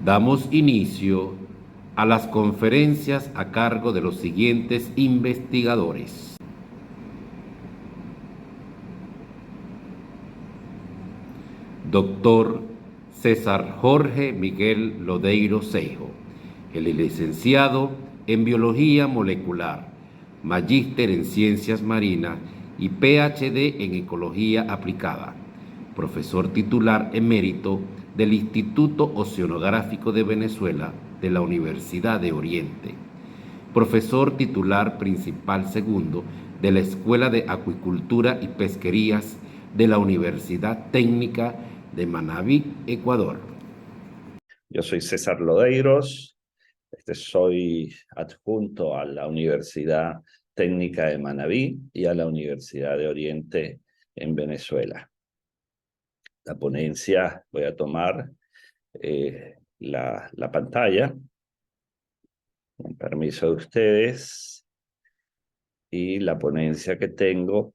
Damos inicio a las conferencias a cargo de los siguientes investigadores. Doctor César Jorge Miguel Lodeiro Seijo, el licenciado en Biología Molecular, magíster en Ciencias Marinas y PhD en Ecología Aplicada, profesor titular emérito del Instituto Oceanográfico de Venezuela de la Universidad de Oriente, profesor titular principal segundo de la Escuela de Acuicultura y Pesquerías de la Universidad Técnica de Manabí, Ecuador. Yo soy César Lodeiros, soy adjunto a la Universidad Técnica de Manabí y a la Universidad de Oriente en Venezuela. La ponencia, voy a tomar la pantalla, con permiso de ustedes, y la ponencia que tengo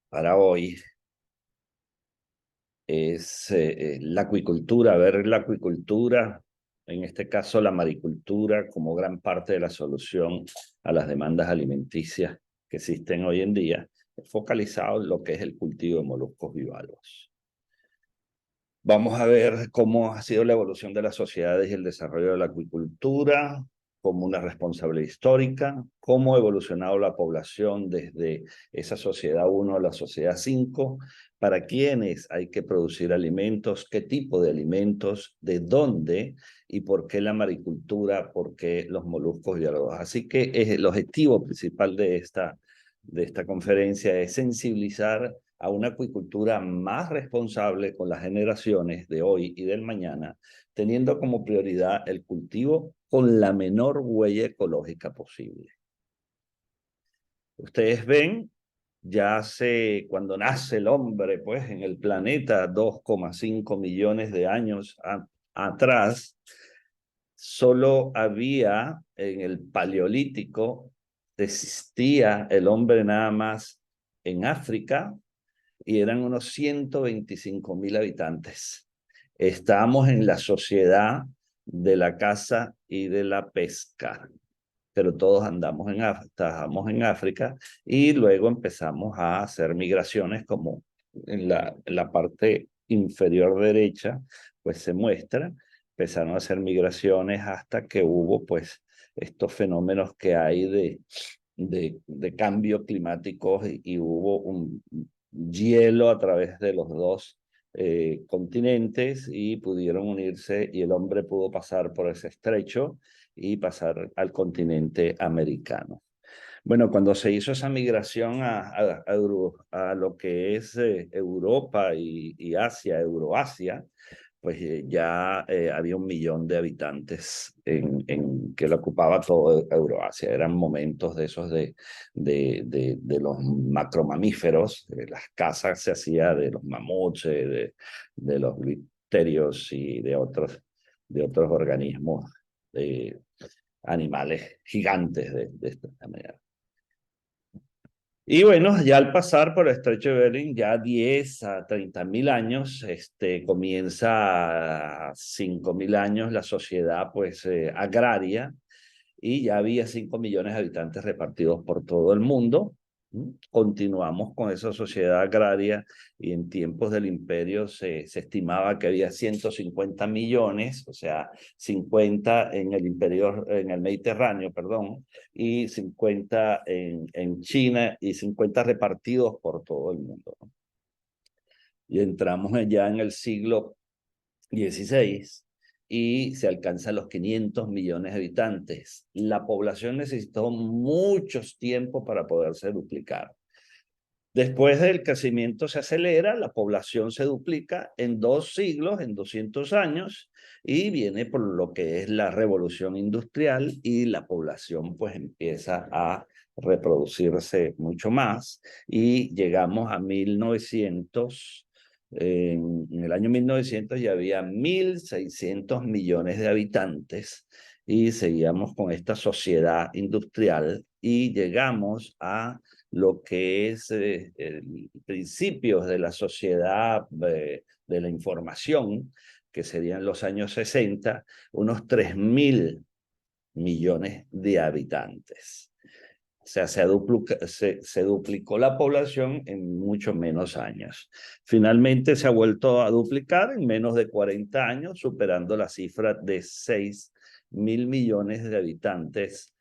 para hoy es la acuicultura, ver la acuicultura, en este caso la maricultura, como gran parte de la solución a las demandas alimenticias que existen hoy en día, focalizado en lo que es el cultivo de moluscos bivalvos. Vamos a ver cómo ha sido la evolución de las sociedades y el desarrollo de la acuicultura como una responsabilidad histórica, cómo ha evolucionado la población desde esa sociedad 1 a la sociedad 5, para quiénes hay que producir alimentos, qué tipo de alimentos, de dónde y por qué la maricultura, por qué los moluscos bivalvos. Así que el objetivo principal de esta conferencia es sensibilizar a una acuicultura más responsable con las generaciones de hoy y del mañana, teniendo como prioridad el cultivo con la menor huella ecológica posible. Ustedes ven, cuando nace el hombre, pues en el planeta 2,5 millones de años atrás, solo había en el Paleolítico, existía el hombre nada más en África, y eran unos 125.000 habitantes. Estamos en la sociedad de la caza y de la pesca, pero todos estábamos en África y luego empezamos a hacer migraciones, como en la parte inferior derecha, pues se muestra, empezaron a hacer migraciones hasta que hubo pues estos fenómenos que hay de cambio climático y hubo un hielo a través de los dos continentes y pudieron unirse y el hombre pudo pasar por ese estrecho y pasar al continente americano. Bueno, cuando se hizo esa migración a lo que es Europa y Asia, Euroasia, pues ya había 1 millón de habitantes que lo ocupaba todo Euroasia. Eran momentos de esos de los macromamíferos. Las casas se hacía de los mamuts, de los licterios y de otros organismos, animales gigantes de esta manera. Y bueno, ya al pasar por el estrecho de Bering, ya 10 a 30.000 años, comienza a 5.000 años la sociedad pues agraria, y ya había 5 millones de habitantes repartidos por todo el mundo. Continuamos con esa sociedad agraria y en tiempos del imperio se estimaba que había 150 millones, o sea, 50 en el Mediterráneo, perdón, y 50 en China y 50 repartidos por todo el mundo, ¿no? Y entramos ya en el siglo XVI y se alcanzan los 500 millones de habitantes. La población necesitó muchos tiempos para poderse duplicar. Después del crecimiento se acelera, la población se duplica en 2 siglos, en 200 años, y viene por lo que es la revolución industrial y la población pues empieza a reproducirse mucho más y llegamos a 1900. En el año 1900 ya había 1.600 millones de habitantes y seguíamos con esta sociedad industrial y llegamos a lo que es principios de la sociedad de la información, que serían los años 60, unos 3.000 millones de habitantes. O sea, se duplicó la población en mucho menos años. Finalmente se ha vuelto a duplicar en menos de 40 años, superando la cifra de 6.000 millones de habitantes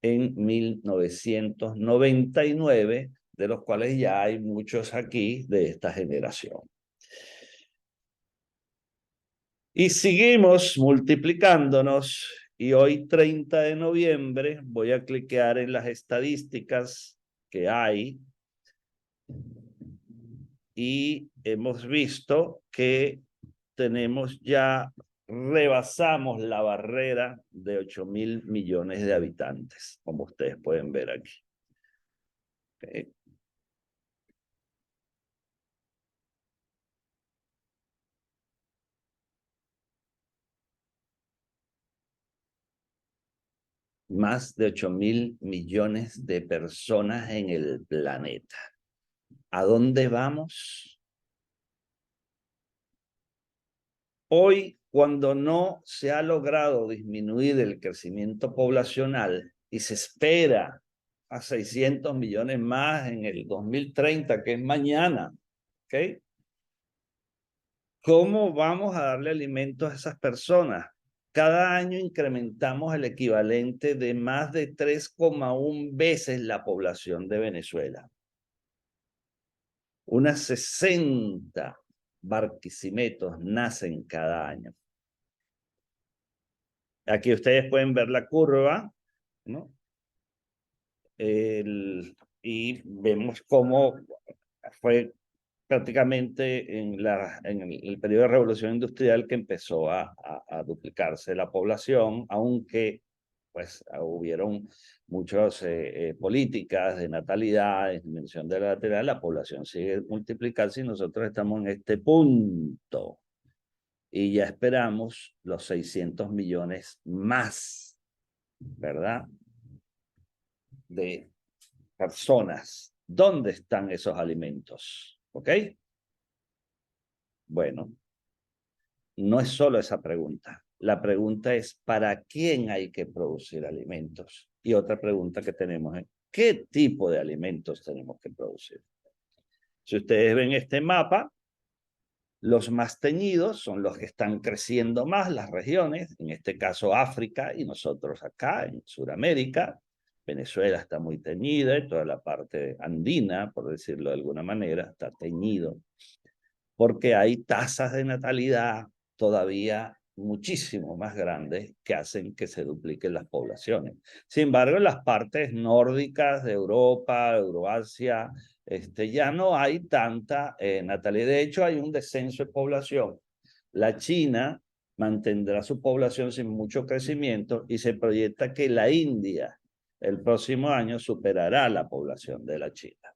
en 1999, de los cuales ya hay muchos aquí de esta generación. Y seguimos multiplicándonos, y hoy 30 de noviembre voy a cliquear en las estadísticas que hay y hemos visto que rebasamos la barrera de 8.000 millones de habitantes, como ustedes pueden ver aquí. Okay. Más de 8.000 millones de personas en el planeta. ¿A dónde vamos? Hoy, cuando no se ha logrado disminuir el crecimiento poblacional y se espera a 600 millones más en el 2030, que es mañana, ¿ok? ¿Cómo vamos a darle alimentos a esas personas? Cada año incrementamos el equivalente de más de 3,1 veces la población de Venezuela. Unas 60 Barquisimetos nacen cada año. Aquí ustedes pueden ver la curva, ¿no? Y vemos cómo fue prácticamente en el periodo de revolución industrial que empezó a duplicarse la población, aunque pues hubieron muchas políticas de natalidad, de disminución de la natalidad, la población sigue multiplicándose y nosotros estamos en este punto. Y ya esperamos los 600 millones más, ¿verdad? De personas. ¿Dónde están esos alimentos? ¿Ok? Bueno, no es solo esa pregunta. La pregunta es, ¿para quién hay que producir alimentos? Y otra pregunta que tenemos es, ¿qué tipo de alimentos tenemos que producir? Si ustedes ven este mapa, los más teñidos son los que están creciendo más, las regiones, en este caso África y nosotros acá en Sudamérica. Venezuela está muy teñida y toda la parte andina, por decirlo de alguna manera, está teñido, porque hay tasas de natalidad todavía muchísimo más grandes que hacen que se dupliquen las poblaciones. Sin embargo, en las partes nórdicas de Europa, Euroasia, ya no hay tanta natalidad. De hecho, hay un descenso de población. La China mantendrá su población sin mucho crecimiento y se proyecta que la India el próximo año superará la población de la China.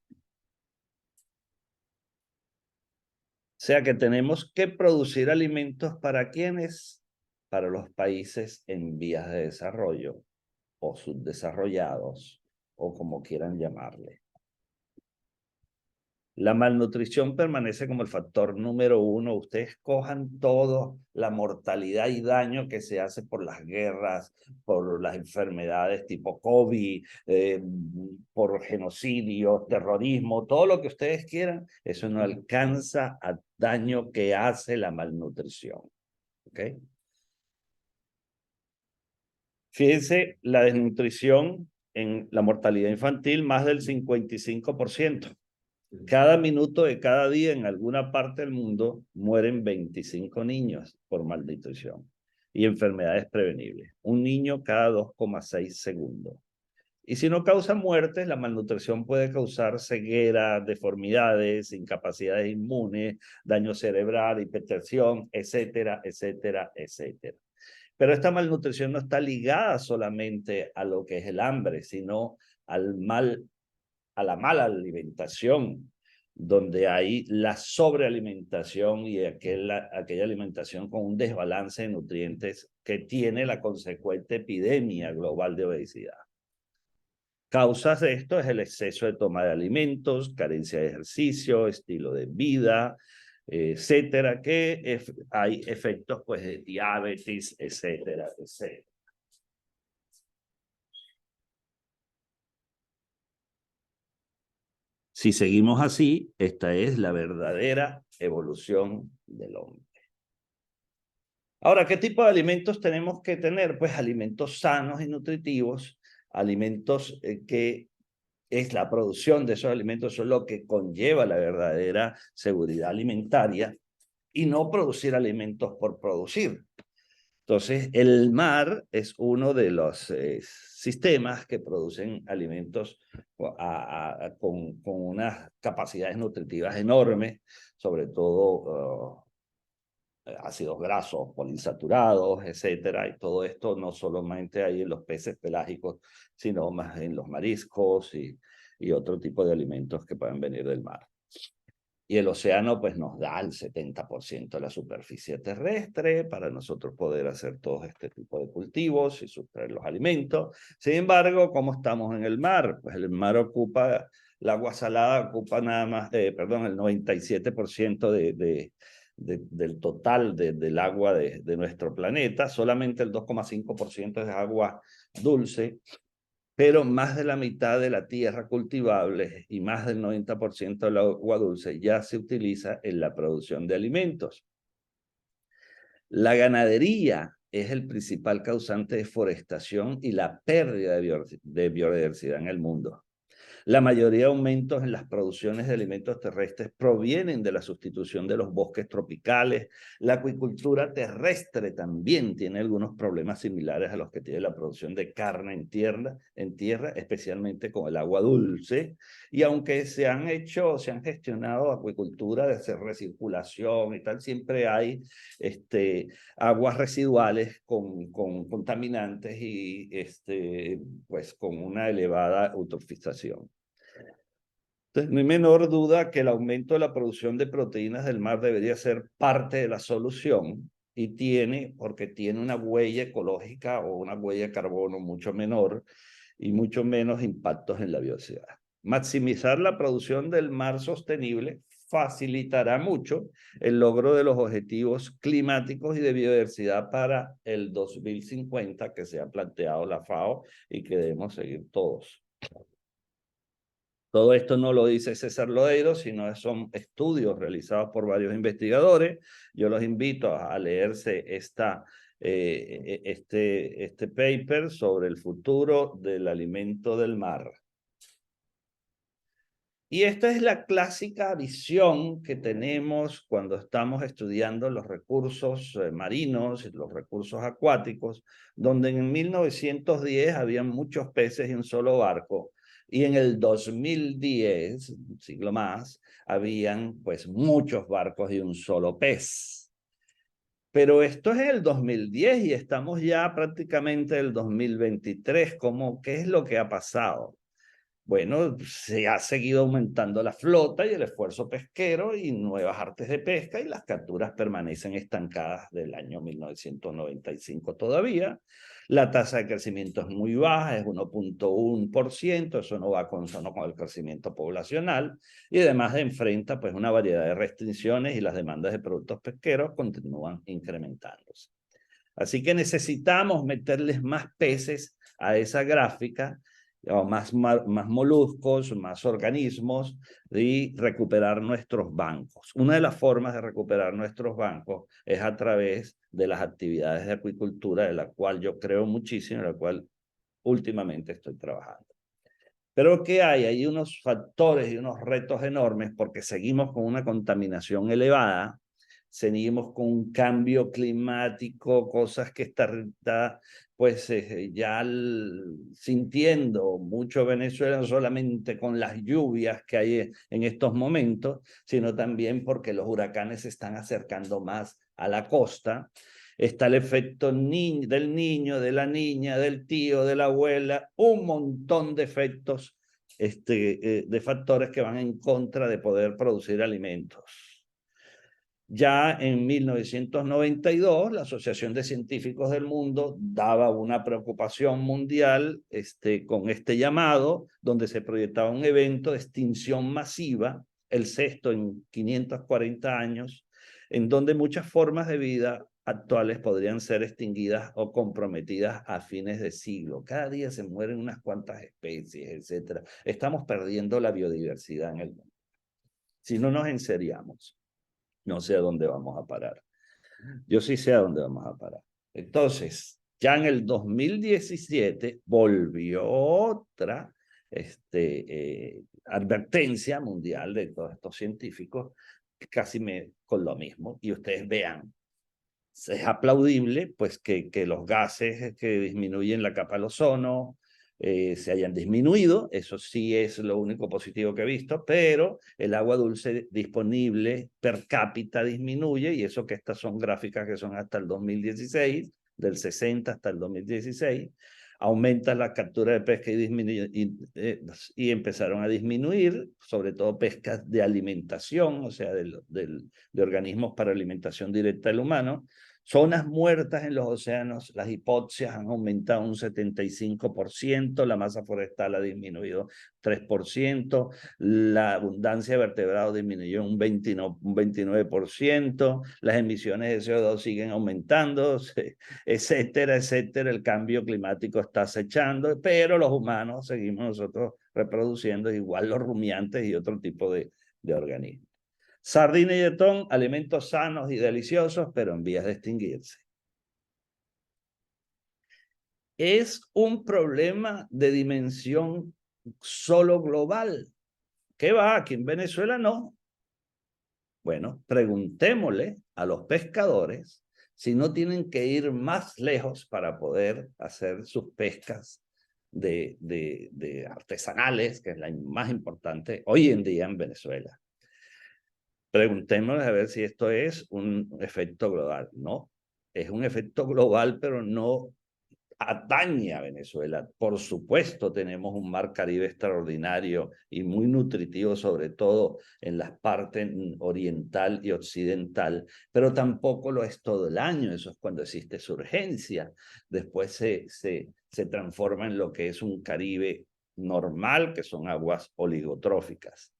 O sea que tenemos que producir alimentos para quienes, para los países en vías de desarrollo o subdesarrollados o como quieran llamarle. La malnutrición permanece como el factor número 1. Ustedes cojan todo la mortalidad y daño que se hace por las guerras, por las enfermedades tipo COVID, por genocidio, terrorismo, todo lo que ustedes quieran, eso no alcanza al daño que hace la malnutrición. ¿Ok? Fíjense, la desnutrición en la mortalidad infantil, más del 55%. Cada minuto de cada día en alguna parte del mundo mueren 25 niños por malnutrición y enfermedades prevenibles. Un niño cada 2,6 segundos. Y si no causa muertes, la malnutrición puede causar ceguera, deformidades, incapacidades inmunes, daño cerebral, hipertensión, etcétera, etcétera, etcétera. Pero esta malnutrición no está ligada solamente a lo que es el hambre, sino a la mala alimentación, donde hay la sobrealimentación y aquella alimentación con un desbalance de nutrientes que tiene la consecuente epidemia global de obesidad. Causas de esto es el exceso de toma de alimentos, carencia de ejercicio, estilo de vida, etcétera, que hay efectos pues de diabetes, etcétera, etcétera. Si seguimos así, esta es la verdadera evolución del hombre. Ahora, ¿qué tipo de alimentos tenemos que tener? Pues alimentos sanos y nutritivos, alimentos que es la producción de esos alimentos, eso es lo que conlleva la verdadera seguridad alimentaria, y no producir alimentos por producir. Entonces, el mar es uno de los sistemas que producen alimentos con unas capacidades nutritivas enormes, sobre todo ácidos grasos, poliinsaturados, etcétera, y todo esto no solamente hay en los peces pelágicos, sino más en los mariscos y otro tipo de alimentos que pueden venir del mar. Y el océano pues nos da el 70% de la superficie terrestre para nosotros poder hacer todo este tipo de cultivos y sustraer los alimentos. Sin embargo, ¿cómo estamos en el mar? Pues el mar ocupa, el agua salada ocupa nada más, perdón, el 97% del total del agua de nuestro planeta. Solamente el 2,5% es agua dulce, pero más de la mitad de la tierra cultivable y más del 90% del agua dulce ya se utiliza en la producción de alimentos. La ganadería es el principal causante de deforestación y la pérdida de biodiversidad en el mundo. La mayoría de aumentos en las producciones de alimentos terrestres provienen de la sustitución de los bosques tropicales. La acuicultura terrestre también tiene algunos problemas similares a los que tiene la producción de carne en tierra, especialmente con el agua dulce. Y aunque se han gestionado acuicultura de recirculación y tal, siempre hay aguas residuales con contaminantes y pues con una elevada eutrofización. Entonces, no hay menor duda que el aumento de la producción de proteínas del mar debería ser parte de la solución, y porque tiene una huella ecológica o una huella de carbono mucho menor y mucho menos impactos en la biodiversidad. Maximizar la producción del mar sostenible facilitará mucho el logro de los objetivos climáticos y de biodiversidad para el 2050 que se ha planteado la FAO y que debemos seguir todos. Todo esto no lo dice César Lodeiro, sino son estudios realizados por varios investigadores. Yo los invito a leerse este paper sobre el futuro del alimento del mar. Y esta es la clásica visión que tenemos cuando estamos estudiando los recursos marinos y los recursos acuáticos, donde en 1910 había muchos peces y un solo barco, y en el 2010, un siglo más, habían pues muchos barcos y un solo pez. Pero esto es el 2010 y estamos ya prácticamente en el 2023. ¿Qué es lo que ha pasado? Bueno, se ha seguido aumentando la flota y el esfuerzo pesquero y nuevas artes de pesca, y las capturas permanecen estancadas del año 1995 todavía. La tasa de crecimiento es muy baja, es 1,1%, eso no va consono con el crecimiento poblacional, y además enfrenta pues una variedad de restricciones, y las demandas de productos pesqueros continúan incrementándose. Así que necesitamos meterles más peces a esa gráfica, o más moluscos, más organismos, y recuperar nuestros bancos. Una de las formas de recuperar nuestros bancos es a través de las actividades de acuicultura, de la cual yo creo muchísimo, en la cual últimamente estoy trabajando. Pero ¿qué hay? Hay unos factores y unos retos enormes, porque seguimos con una contaminación elevada, seguimos con un cambio climático, cosas que está pues ya sintiendo mucho Venezuela, no solamente con las lluvias que hay en estos momentos, sino también porque los huracanes se están acercando más a la costa. Está el efecto del niño, de la niña, del tío, de la abuela, un montón de efectos, de factores que van en contra de poder producir alimentos. Ya en 1992, la Asociación de Científicos del Mundo daba una preocupación mundial con este llamado, donde se proyectaba un evento de extinción masiva, el sexto en 540 años, en donde muchas formas de vida actuales podrían ser extinguidas o comprometidas a fines de siglo. Cada día se mueren unas cuantas especies, etc. Estamos perdiendo la biodiversidad en el mundo. Si no nos enseriamos, no sé a dónde vamos a parar. Yo sí sé a dónde vamos a parar. Entonces, ya en el 2017 volvió otra advertencia mundial de todos estos científicos, casi con lo mismo. Y ustedes vean, es aplaudible pues que los gases que disminuyen la capa de ozono se hayan disminuido, eso sí es lo único positivo que he visto, pero el agua dulce disponible per cápita disminuye, y eso que estas son gráficas que son hasta el 2016, del 60 hasta el 2016, aumenta la captura de pesca y empezaron a disminuir, sobre todo pescas de alimentación, o sea, de organismos para alimentación directa del humano. Zonas muertas en los océanos, las hipoxias han aumentado un 75%, la masa forestal ha disminuido 3%, la abundancia de vertebrados disminuyó un 29%, las emisiones de CO2 siguen aumentando, etcétera, etcétera. El cambio climático está acechando, pero los humanos seguimos nosotros reproduciendo, igual los rumiantes y otro tipo de organismos. Sardina y atún, alimentos sanos y deliciosos, pero en vías de extinguirse. ¿Es un problema de dimensión solo global? ¿Qué va? Aquí en Venezuela no. Bueno, preguntémosle a los pescadores si no tienen que ir más lejos para poder hacer sus pescas de artesanales, que es la más importante hoy en día en Venezuela. Preguntémosle a ver si esto es un efecto global. No, es un efecto global, pero no atañe a Venezuela. Por supuesto, tenemos un mar Caribe extraordinario y muy nutritivo, sobre todo en las partes oriental y occidental, pero tampoco lo es todo el año. Eso es cuando existe surgencia. Después se transforma en lo que es un Caribe normal, que son aguas oligotróficas.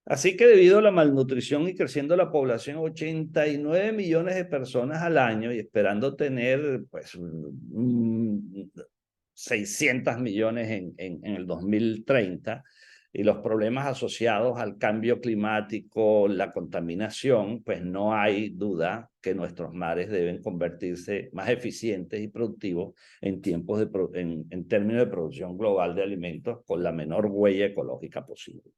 Así que debido a la malnutrición y creciendo la población, 89 millones de personas al año, y esperando tener pues 600 millones en el 2030, y los problemas asociados al cambio climático, la contaminación, pues no hay duda que nuestros mares deben convertirse más eficientes y productivos en términos de producción global de alimentos con la menor huella ecológica posible.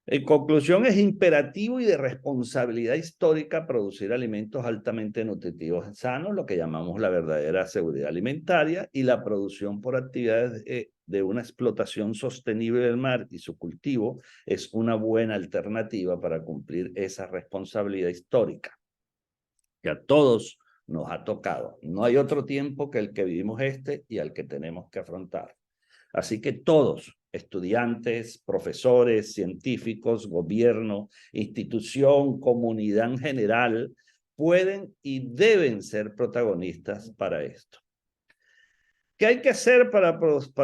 En conclusión, es imperativo y de responsabilidad histórica producir alimentos altamente nutritivos y sanos, lo que llamamos la verdadera seguridad alimentaria, y la producción por actividades de una explotación sostenible del mar y su cultivo es una buena alternativa para cumplir esa responsabilidad histórica que a todos nos ha tocado. No hay otro tiempo que el que vivimos y al que tenemos que afrontar. Así que todos, estudiantes, profesores, científicos, gobierno, institución, comunidad en general, pueden y deben ser protagonistas para esto. ¿Qué hay que hacer para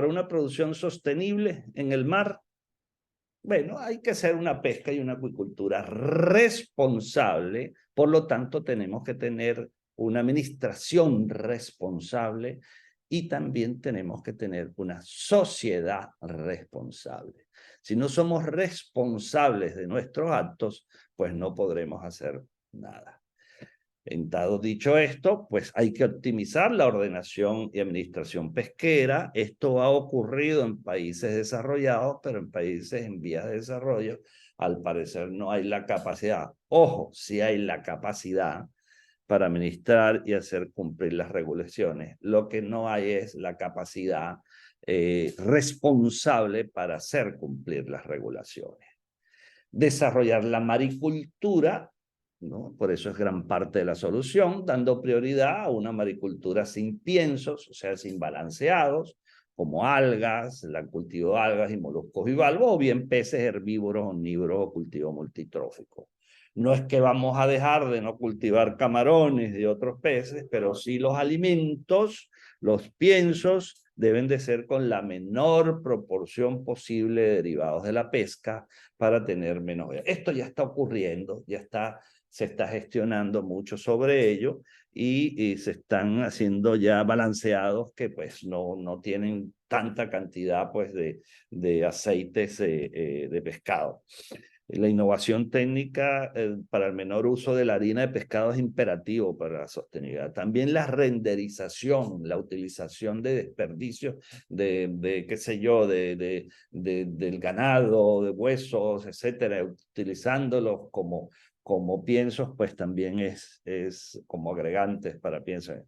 una producción sostenible en el mar? Bueno, hay que hacer una pesca y una acuicultura responsable, por lo tanto tenemos que tener una administración responsable y también tenemos que tener una sociedad responsable. Si no somos responsables de nuestros actos, pues no podremos hacer nada. Dado dicho esto, pues hay que optimizar la ordenación y administración pesquera. Esto ha ocurrido en países desarrollados, pero en países en vías de desarrollo, al parecer no hay la capacidad. Ojo, sí hay la capacidad para administrar y hacer cumplir las regulaciones. Lo que no hay es la capacidad responsable para hacer cumplir las regulaciones. Desarrollar la maricultura, ¿no? Por eso es gran parte de la solución, dando prioridad a una maricultura sin piensos, o sea, sin balanceados, como algas, el cultivo de algas y moluscos bivalvos, o bien peces herbívoros, omnívoros o cultivo multitrófico. No es que vamos a dejar de no cultivar camarones y otros peces, pero sí los alimentos, los piensos, deben de ser con la menor proporción posible de derivados de la pesca para tener menos. Esto ya está ocurriendo, se está gestionando mucho sobre ello y se están haciendo ya balanceados que pues no tienen tanta cantidad pues de aceites de pescado. La innovación técnica para el menor uso de la harina de pescado es imperativo para la sostenibilidad. También la renderización, la utilización de desperdicios qué sé yo, del ganado, de huesos, etcétera, utilizándolos como piensos, pues también es como agregantes para piensos.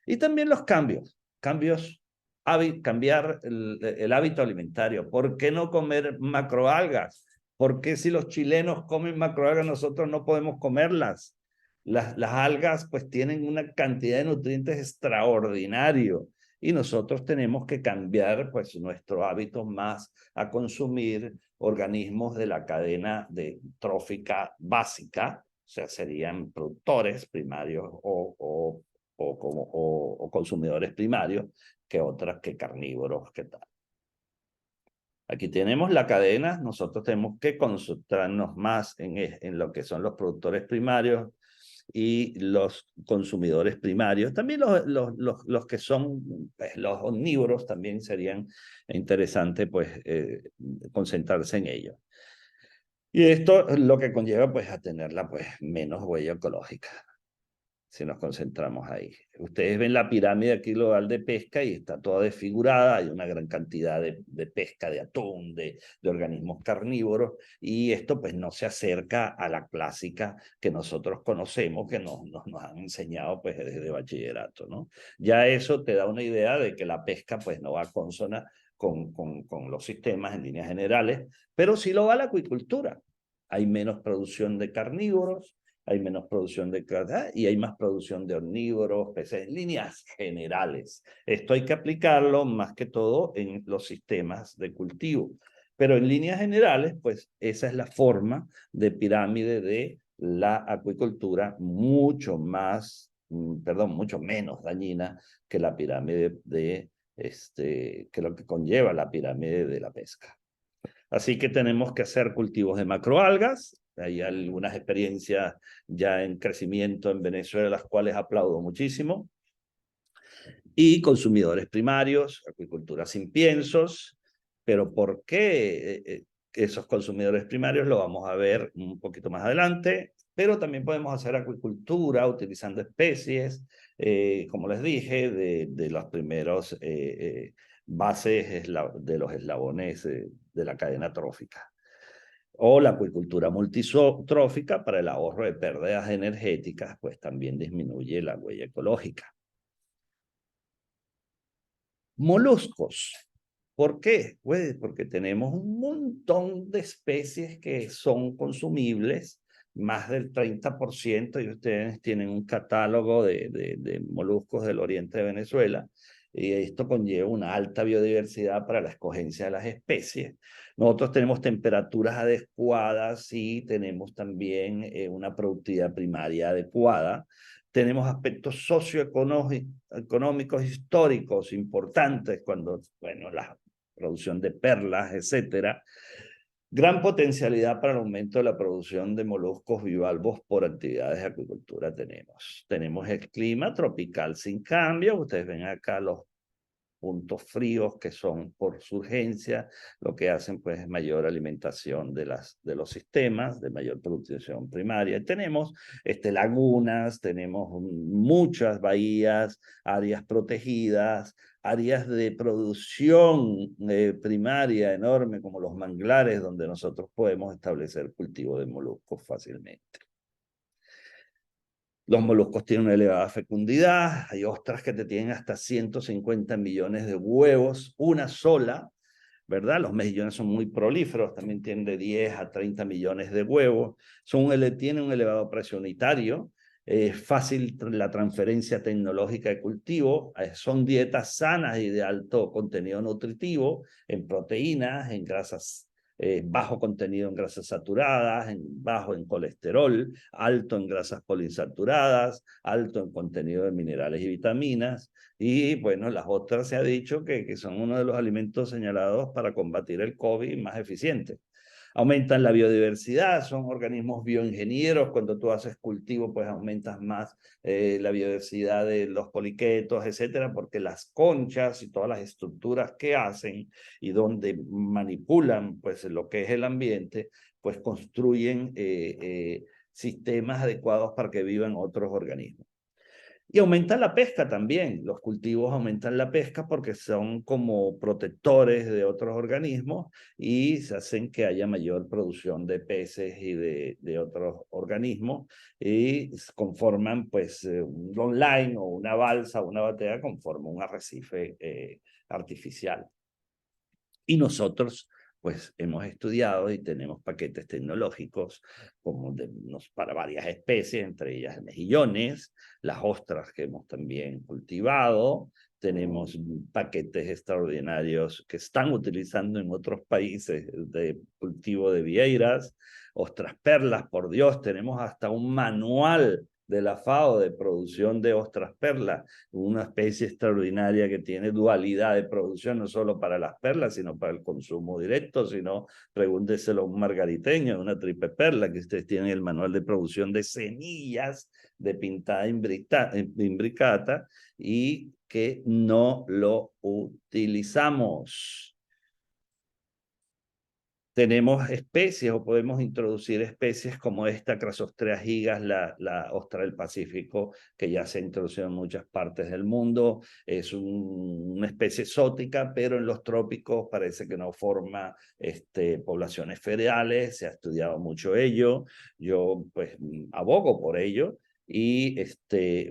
Y también los cambios, cambiar el hábito alimentario. ¿Por qué no comer macroalgas? ¿Por qué si los chilenos comen macroalgas nosotros no podemos comerlas? Las algas pues tienen una cantidad de nutrientes extraordinario y nosotros tenemos que cambiar pues nuestro hábito más a consumir organismos de la cadena trófica básica, o sea, serían productores primarios o consumidores primarios que otras que carnívoros, que tal. Aquí tenemos la cadena, nosotros tenemos que concentrarnos más en lo que son los productores primarios y los consumidores primarios. También los que son pues, los omnívoros también serían interesante pues concentrarse en ellos. Y esto es lo que conlleva pues a tenerla pues menos huella ecológica si nos concentramos ahí. Ustedes ven la pirámide aquí global de pesca y está toda desfigurada, hay una gran cantidad de pesca, de atún, de organismos carnívoros, y esto pues no se acerca a la clásica que nosotros conocemos, que nos han enseñado pues desde bachillerato, ¿no? Ya eso te da una idea de que la pesca pues no va consona con los sistemas en líneas generales, pero sí lo va la acuicultura. Hay menos producción de carnívoros, hay menos producción de carne y hay más producción de omnívoros, peces, en líneas generales. Esto hay que aplicarlo más que todo en los sistemas de cultivo. Pero en líneas generales, pues esa es la forma de pirámide de la acuicultura, mucho menos dañina que la pirámide que lo que conlleva la pirámide de la pesca. Así que tenemos que hacer cultivos de macroalgas. Hay algunas experiencias ya en crecimiento en Venezuela, las cuales aplaudo muchísimo. Y consumidores primarios, acuicultura sin piensos. Pero ¿por qué esos consumidores primarios? Lo vamos a ver un poquito más adelante. Pero también podemos hacer acuicultura utilizando especies, como les dije, de los primeros bases de los eslabones de la cadena trófica. O la acuicultura multitrófica para el ahorro de pérdidas energéticas, pues también disminuye la huella ecológica. Moluscos. ¿Por qué? Pues porque tenemos un montón de especies que son consumibles, más del 30%, y ustedes tienen un catálogo de moluscos del oriente de Venezuela, y esto conlleva una alta biodiversidad para la escogencia de las especies. Nosotros tenemos temperaturas adecuadas y tenemos también una productividad primaria adecuada. Tenemos aspectos socioeconómicos históricos importantes, bueno, la producción de perlas, etcétera. Gran potencialidad para el aumento de la producción de moluscos bivalvos por actividades de acuicultura tenemos. Tenemos el clima tropical sin cambio. Ustedes ven acá los puntos fríos que son por surgencia, lo que hacen pues es mayor alimentación de los sistemas, de mayor producción primaria. Tenemos lagunas, tenemos muchas bahías, áreas protegidas, áreas de producción primaria enorme como los manglares donde nosotros podemos establecer cultivo de moluscos fácilmente. Los moluscos tienen una elevada fecundidad, hay ostras que te tienen hasta 150 millones de huevos, una sola, ¿verdad? Los mejillones son muy prolíferos, también tienen de 10 a 30 millones de huevos, tienen un elevado precio unitario, fácil la transferencia tecnológica de cultivo, son dietas sanas y de alto contenido nutritivo, en proteínas, en grasas bajo contenido en grasas saturadas, bajo en colesterol, alto en grasas poliinsaturadas, alto en contenido de minerales y vitaminas. Y bueno, las otras se ha dicho que son uno de los alimentos señalados para combatir el COVID más eficientes. Aumentan la biodiversidad, son organismos bioingenieros. Cuando tú haces cultivo, pues aumentas más la biodiversidad de los poliquetos, etcétera, porque las conchas y todas las estructuras que hacen y donde manipulan pues lo que es el ambiente, pues construyen sistemas adecuados para que vivan otros organismos. Y aumenta la pesca también. Los cultivos aumentan la pesca porque son como protectores de otros organismos y se hacen que haya mayor producción de peces y de otros organismos y conforman pues un online o una balsa o una batea conforman un arrecife artificial. Y nosotros pues hemos estudiado y tenemos paquetes tecnológicos como para varias especies, entre ellas mejillones, las ostras que hemos también cultivado, tenemos paquetes extraordinarios que están utilizando en otros países de cultivo de vieiras, ostras perlas, por Dios, tenemos hasta un manual de la FAO de producción de ostras perlas, una especie extraordinaria que tiene dualidad de producción, no solo para las perlas, sino para el consumo directo, sino pregúnteselo a un margariteño, una tripe perla, que ustedes tienen el manual de producción de semillas de pintada imbricata y que no lo utilizamos. Tenemos especies o podemos introducir especies como esta Crassostrea gigas, la ostra del Pacífico, que ya se ha introducido en muchas partes del mundo. Es una especie exótica, pero en los trópicos parece que no forma poblaciones feriales. Se ha estudiado mucho ello. Yo pues abogo por ello. Y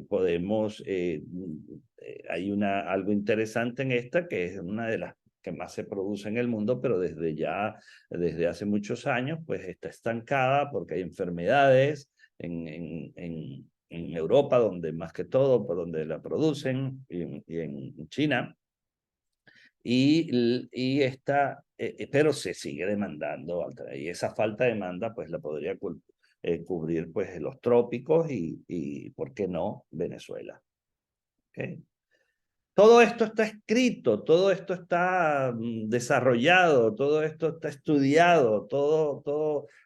podemos, hay algo interesante en esta, que es una de las que más se produce en el mundo, pero desde hace muchos años, pues está estancada porque hay enfermedades en Europa, donde más que todo, por donde la producen, y en China, pero se sigue demandando, y esa falta de demanda, pues la podría cubrir pues los trópicos y, ¿por qué no?, Venezuela. ¿Okay? Todo esto está escrito, todo esto está desarrollado, todo esto está estudiado,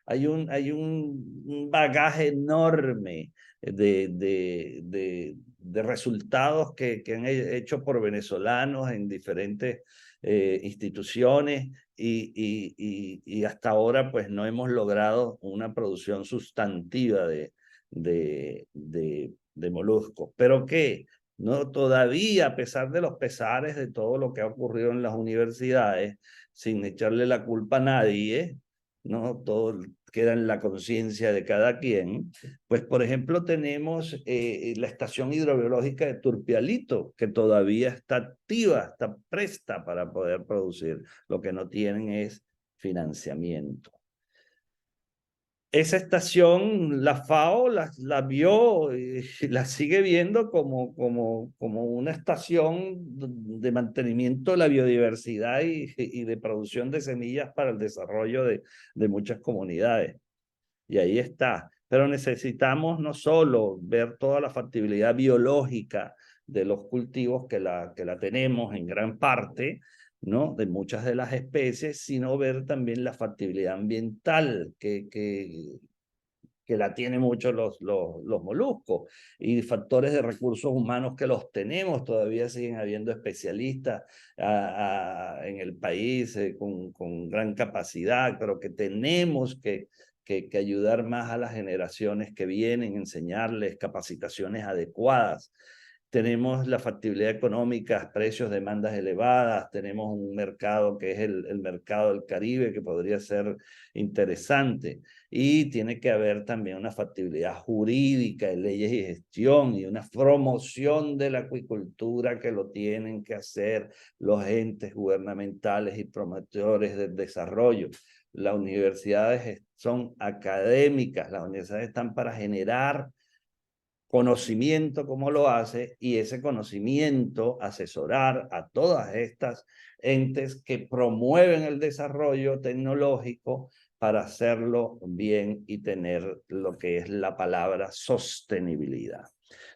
hay un bagaje enorme de resultados que han hecho por venezolanos en diferentes instituciones y hasta ahora pues no hemos logrado una producción sustantiva de moluscos. ¿Pero qué? No, todavía, a pesar de los pesares de todo lo que ha ocurrido en las universidades, sin echarle la culpa a nadie, ¿no? Todo queda en la conciencia de cada quien. Pues, por ejemplo, tenemos la estación hidrobiológica de Turpialito, que todavía está activa, está presta para poder producir. Lo que no tienen es financiamiento. Esa estación, la FAO la vio y la sigue viendo como una estación de mantenimiento de la biodiversidad y de producción de semillas para el desarrollo de muchas comunidades. Y ahí está. Pero necesitamos no solo ver toda la factibilidad biológica de los cultivos, que la tenemos en gran parte, ¿no?, de muchas de las especies, sino ver también la factibilidad ambiental que la tienen mucho los moluscos, y factores de recursos humanos que los tenemos. Todavía siguen habiendo especialistas en el país con gran capacidad, pero que tenemos que ayudar más a las generaciones que vienen, enseñarles capacitaciones adecuadas. Tenemos la factibilidad económica, precios, demandas elevadas, tenemos un mercado que es el mercado del Caribe, que podría ser interesante, y tiene que haber también una factibilidad jurídica de leyes y gestión y una promoción de la acuicultura que lo tienen que hacer los entes gubernamentales y promotores del desarrollo. Las universidades son académicas, las universidades están para generar conocimiento como lo hace, y ese conocimiento asesorar a todas estas entes que promueven el desarrollo tecnológico para hacerlo bien y tener lo que es la palabra sostenibilidad.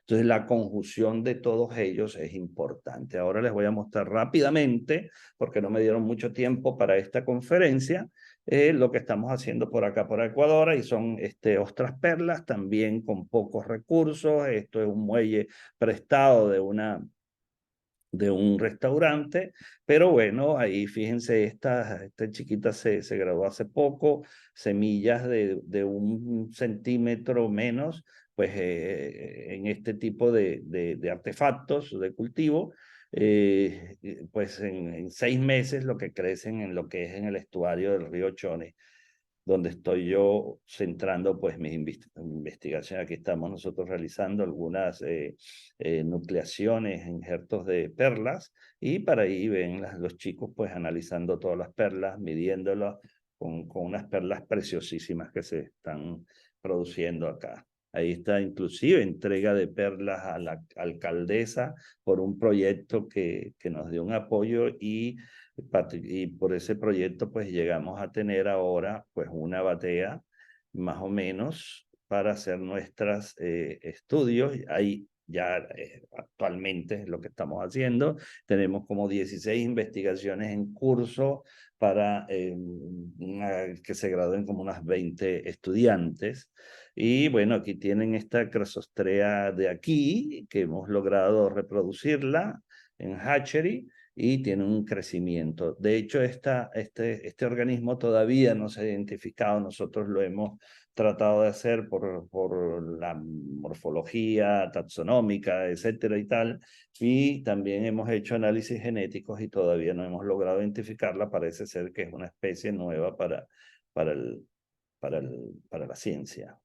Entonces, la conjunción de todos ellos es importante. Ahora les voy a mostrar rápidamente, porque no me dieron mucho tiempo para esta conferencia, lo que estamos haciendo por acá, por Ecuador, y son ostras perlas, también con pocos recursos. Esto es un muelle prestado de un restaurante, pero bueno, ahí fíjense, esta chiquita se graduó hace poco, semillas de 1 centímetro menos, pues en este tipo de artefactos de cultivo, pues en 6 meses lo que crecen en lo que es en el estuario del río Chone, donde estoy yo centrando pues mis investigaciones. Aquí estamos nosotros realizando algunas nucleaciones, injertos de perlas, y para ahí ven los chicos pues analizando todas las perlas, midiéndolas con unas perlas preciosísimas que se están produciendo acá. Ahí está inclusive entrega de perlas a la alcaldesa por un proyecto que nos dio un apoyo, y por ese proyecto pues llegamos a tener ahora pues una batea más o menos para hacer nuestros estudios. Ahí ya actualmente es lo que estamos haciendo. Tenemos como 16 investigaciones en curso para que se gradúen como unas 20 estudiantes. Y bueno, aquí tienen esta Chrysostrea de aquí, que hemos logrado reproducirla en hatchery, y tiene un crecimiento. De hecho, este organismo todavía no se ha identificado. Nosotros lo hemos tratado de hacer por la morfología taxonómica, etcétera y tal, y también hemos hecho análisis genéticos y todavía no hemos logrado identificarla. Parece ser que es una especie nueva para la ciencia.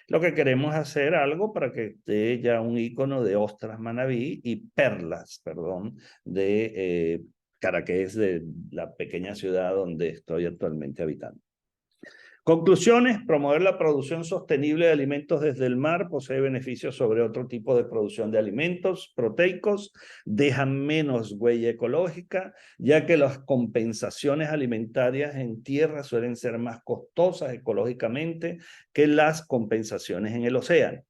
Lo que queremos hacer algo para que esté ya un icono de ostras manabí y perlas, perdón, de Caraqués, de la pequeña ciudad donde estoy actualmente habitando. Conclusiones: promover la producción sostenible de alimentos desde el mar posee beneficios sobre otro tipo de producción de alimentos proteicos, dejan menos huella ecológica, ya que las compensaciones alimentarias en tierra suelen ser más costosas ecológicamente que las compensaciones en el océano.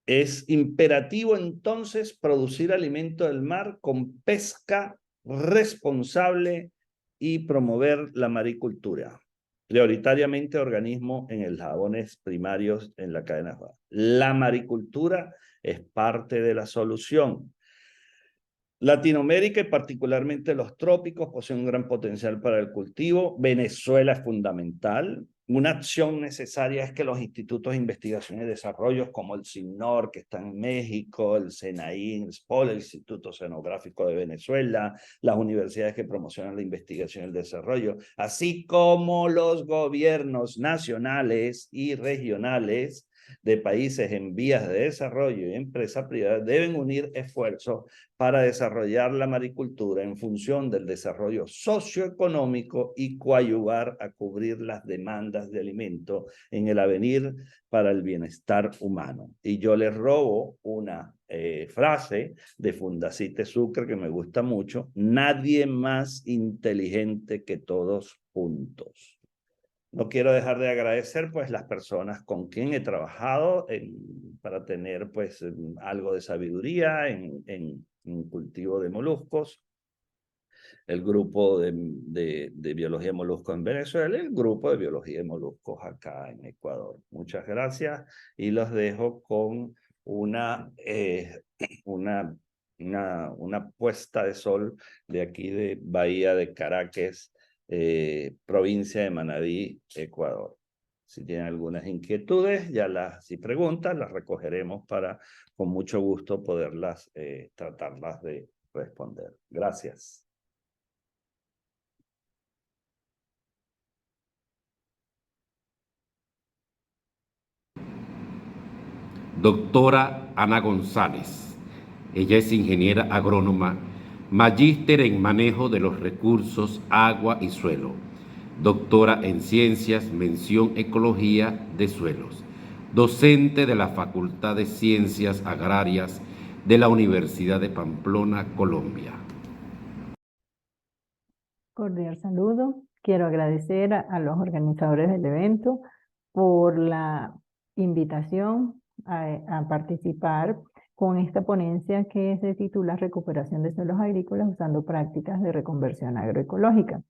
Es imperativo entonces producir alimento del mar con pesca responsable y promover la maricultura, prioritariamente organismos en eslabones primarios en la cadena. La maricultura es parte de la solución. Latinoamérica y particularmente los trópicos poseen un gran potencial para el cultivo. Venezuela es fundamental. Una acción necesaria es que los institutos de investigación y desarrollo como el CINOR, que está en México, el SENAI, el SPOL, el Instituto Oceanográfico de Venezuela, las universidades que promocionan la investigación y el desarrollo, así como los gobiernos nacionales y regionales de países en vías de desarrollo y empresas privadas, deben unir esfuerzos para desarrollar la maricultura en función del desarrollo socioeconómico y coadyuvar a cubrir las demandas de alimento en el avenir para el bienestar humano. Y yo les robo una frase de Fundacite Sucre que me gusta mucho: nadie más inteligente que todos juntos. No quiero dejar de agradecer pues las personas con quien he trabajado para tener pues algo de sabiduría en cultivo de moluscos, el grupo de biología de moluscos en Venezuela y el grupo de biología de moluscos acá en Ecuador. Muchas gracias, y los dejo con una puesta de sol de aquí de Bahía de Caracas, provincia de Manabí, Ecuador. Si tienen algunas inquietudes y preguntas, las recogeremos para con mucho gusto poderlas tratarlas de responder. Gracias. Doctora Ana González. Ella es ingeniera agrónoma, magíster en manejo de los recursos agua y suelo, doctora en ciencias, mención ecología de suelos, docente de la Facultad de Ciencias Agrarias de la Universidad de Pamplona, Colombia. Cordial saludo. Quiero agradecer a los organizadores del evento por la invitación a participar con esta ponencia que se titula Recuperación de suelos agrícolas usando prácticas de reconversión agroecológica.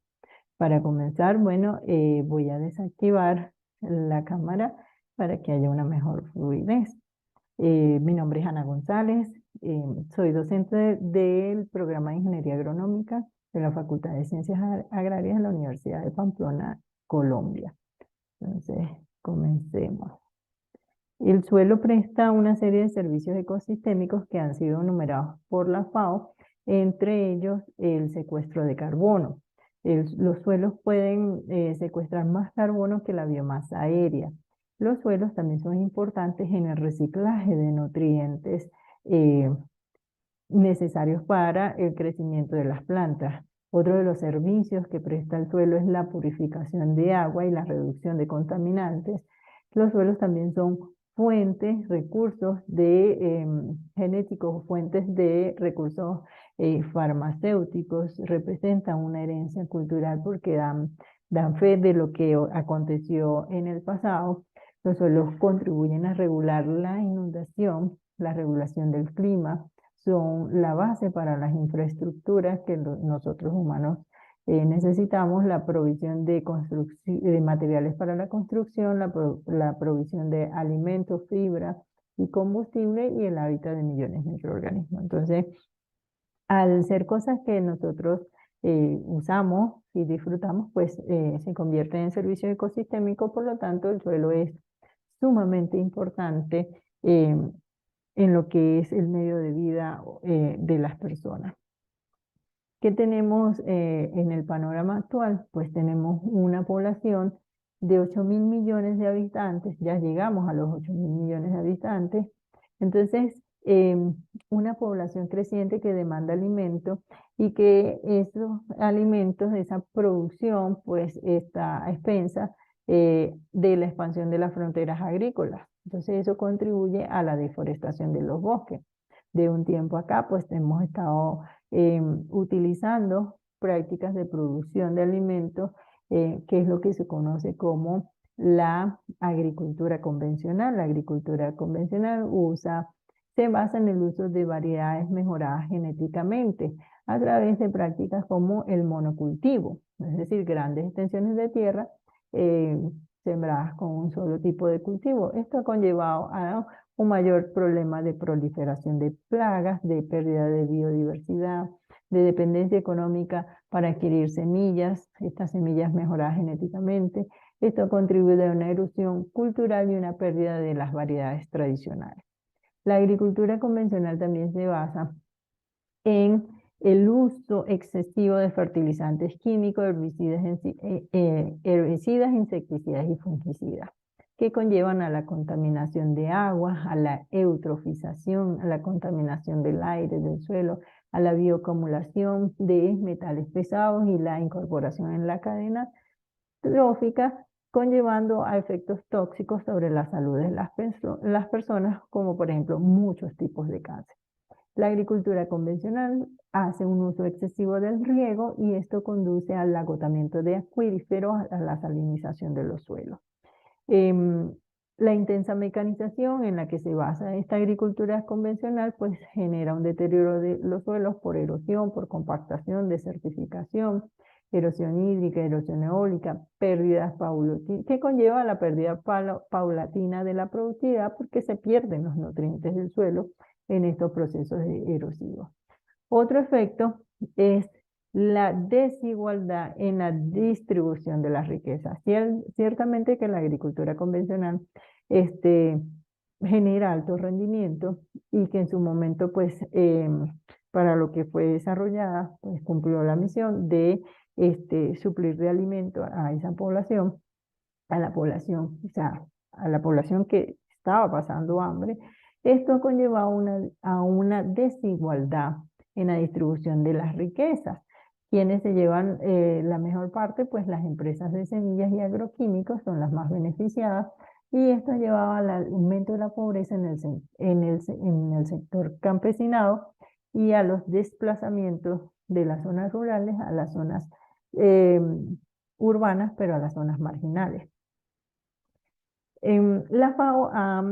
Para comenzar, bueno, voy a desactivar la cámara para que haya una mejor fluidez. Mi nombre es Ana González, soy docente del programa de Ingeniería Agronómica de la Facultad de Ciencias Agrarias de la Universidad de Pamplona, Colombia. Entonces, comencemos. El suelo presta una serie de servicios ecosistémicos que han sido numerados por la FAO, entre ellos el secuestro de carbono. Los suelos pueden secuestrar más carbono que la biomasa aérea. Los suelos también son importantes en el reciclaje de nutrientes necesarios para el crecimiento de las plantas. Otro de los servicios que presta el suelo es la purificación de agua y la reducción de contaminantes. Los suelos también son fuentes, recursos genéticos, fuentes de recursos farmacéuticos, representan una herencia cultural porque dan fe de lo que aconteció en el pasado. Los suelos contribuyen a regular la inundación, la regulación del clima, son la base para las infraestructuras que nosotros humanos necesitamos, la provisión de materiales para la construcción, la provisión de alimentos, fibra y combustible y el hábitat de millones de microorganismos. Entonces, al ser cosas que nosotros usamos y disfrutamos, pues se convierten en servicio ecosistémico, por lo tanto el suelo es sumamente importante en lo que es el medio de vida de las personas. ¿Qué tenemos en el panorama actual? Pues tenemos una población de 8.000 millones de habitantes, ya llegamos a los 8.000 millones de habitantes, entonces una población creciente que demanda alimento y que esos alimentos, esa producción, pues está a expensas de la expansión de las fronteras agrícolas. Entonces eso contribuye a la deforestación de los bosques. De un tiempo acá, pues hemos estado utilizando prácticas de producción de alimentos, que es lo que se conoce como la agricultura convencional. La agricultura convencional se basa en el uso de variedades mejoradas genéticamente a través de prácticas como el monocultivo, es decir, grandes extensiones de tierra sembradas con un solo tipo de cultivo. Esto ha conllevado a un mayor problema de proliferación de plagas, de pérdida de biodiversidad, de dependencia económica para adquirir semillas, estas semillas mejoradas genéticamente. Esto contribuye a una erosión cultural y una pérdida de las variedades tradicionales. La agricultura convencional también se basa en el uso excesivo de fertilizantes químicos, herbicidas, insecticidas y fungicidas, que conllevan a la contaminación de agua, a la eutrofización, a la contaminación del aire, del suelo, a la bioacumulación de metales pesados y la incorporación en la cadena trófica, conllevando a efectos tóxicos sobre la salud de las personas, como por ejemplo muchos tipos de cáncer. La agricultura convencional hace un uso excesivo del riego y esto conduce al agotamiento de acuíferos, a la salinización de los suelos. La intensa mecanización en la que se basa esta agricultura convencional pues genera un deterioro de los suelos por erosión, por compactación, desertificación, erosión hídrica, erosión eólica, pérdidas paulatinas, que conlleva a la pérdida paulatina de la productividad porque se pierden los nutrientes del suelo en estos procesos erosivos. Otro efecto es la desigualdad en la distribución de las riquezas. Ciertamente que la agricultura convencional genera alto rendimiento y que en su momento, pues, para lo que fue desarrollada, pues cumplió la misión de suplir de alimento a esa población, o sea, a la población que estaba pasando hambre. Esto conlleva a una desigualdad en la distribución de las riquezas. Quienes se llevan la mejor parte, pues las empresas de semillas y agroquímicos son las más beneficiadas, y esto ha llevado al aumento de la pobreza en el sector campesinado y a los desplazamientos de las zonas rurales a las zonas eh, urbanas, pero a las zonas marginales. La FAO ha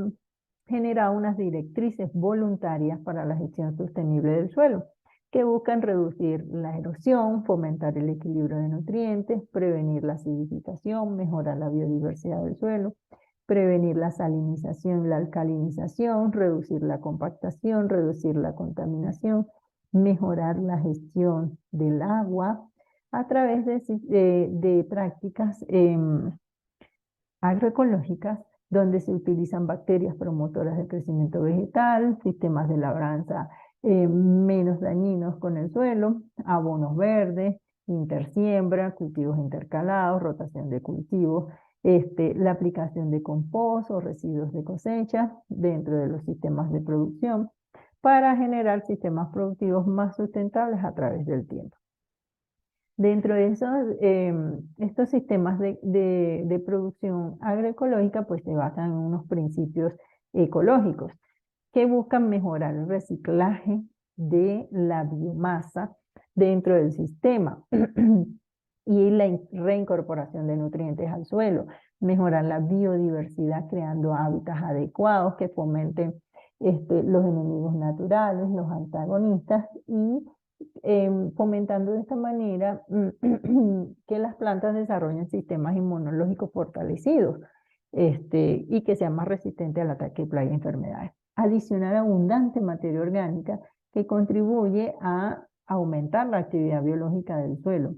generado unas directrices voluntarias para la gestión sostenible del suelo, que buscan reducir la erosión, fomentar el equilibrio de nutrientes, prevenir la acidificación, mejorar la biodiversidad del suelo, prevenir la salinización, la alcalinización, reducir la compactación, reducir la contaminación, mejorar la gestión del agua a través de prácticas agroecológicas, donde se utilizan bacterias promotoras del crecimiento vegetal, sistemas de labranza menos dañinos con el suelo, abonos verdes, intersiembra, cultivos intercalados, rotación de cultivos, la aplicación de compost o residuos de cosecha dentro de los sistemas de producción para generar sistemas productivos más sustentables a través del tiempo. Dentro de estos sistemas de producción agroecológica, pues se basan en unos principios ecológicos que buscan mejorar el reciclaje de la biomasa dentro del sistema y la reincorporación de nutrientes al suelo, mejorar la biodiversidad creando hábitats adecuados que fomenten los enemigos naturales, los antagonistas y fomentando de esta manera que las plantas desarrollen sistemas inmunológicos fortalecidos y que sean más resistentes al ataque de plagas y enfermedades. Adicionar abundante materia orgánica que contribuye a aumentar la actividad biológica del suelo.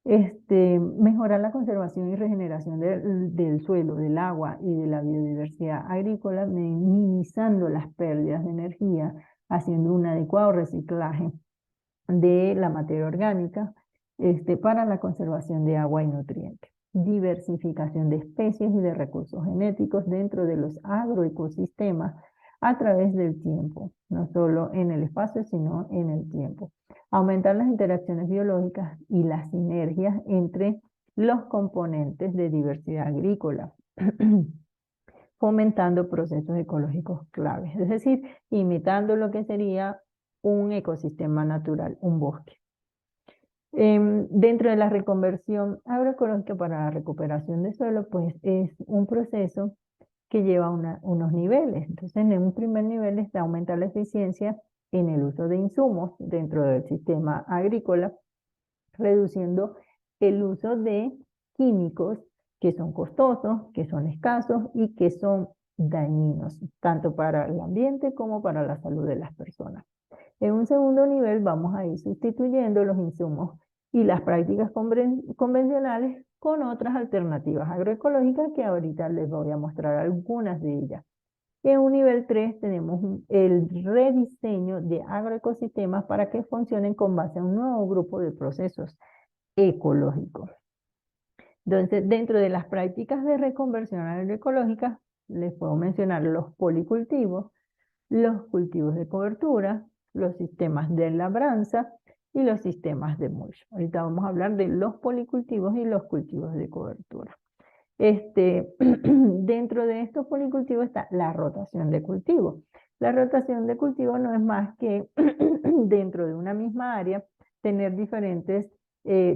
Mejorar la conservación y regeneración del suelo, del agua y de la biodiversidad agrícola, minimizando las pérdidas de energía, haciendo un adecuado reciclaje de la materia orgánica para la conservación de agua y nutrientes. Diversificación de especies y de recursos genéticos dentro de los agroecosistemas a través del tiempo, no solo en el espacio, sino en el tiempo. Aumentar las interacciones biológicas y las sinergias entre los componentes de diversidad agrícola, fomentando procesos ecológicos claves, es decir, imitando lo que sería un ecosistema natural, un bosque. Dentro de la reconversión agroecológica para la recuperación de suelo, pues es un proceso que lleva unos niveles. Entonces, en un primer nivel está aumentar la eficiencia en el uso de insumos dentro del sistema agrícola, reduciendo el uso de químicos que son costosos, que son escasos y que son dañinos, tanto para el ambiente como para la salud de las personas. En un segundo nivel vamos a ir sustituyendo los insumos y las prácticas convencionales con otras alternativas agroecológicas que ahorita les voy a mostrar algunas de ellas. En un nivel 3 tenemos el rediseño de agroecosistemas para que funcionen con base a un nuevo grupo de procesos ecológicos. Entonces, dentro de las prácticas de reconversión agroecológica, les puedo mencionar los policultivos, los cultivos de cobertura, los sistemas de labranza y los sistemas de mulch. Ahorita vamos a hablar de los policultivos y los cultivos de cobertura. Dentro de estos policultivos está la rotación de cultivo. La rotación de cultivo no es más que dentro de una misma área tener diferentes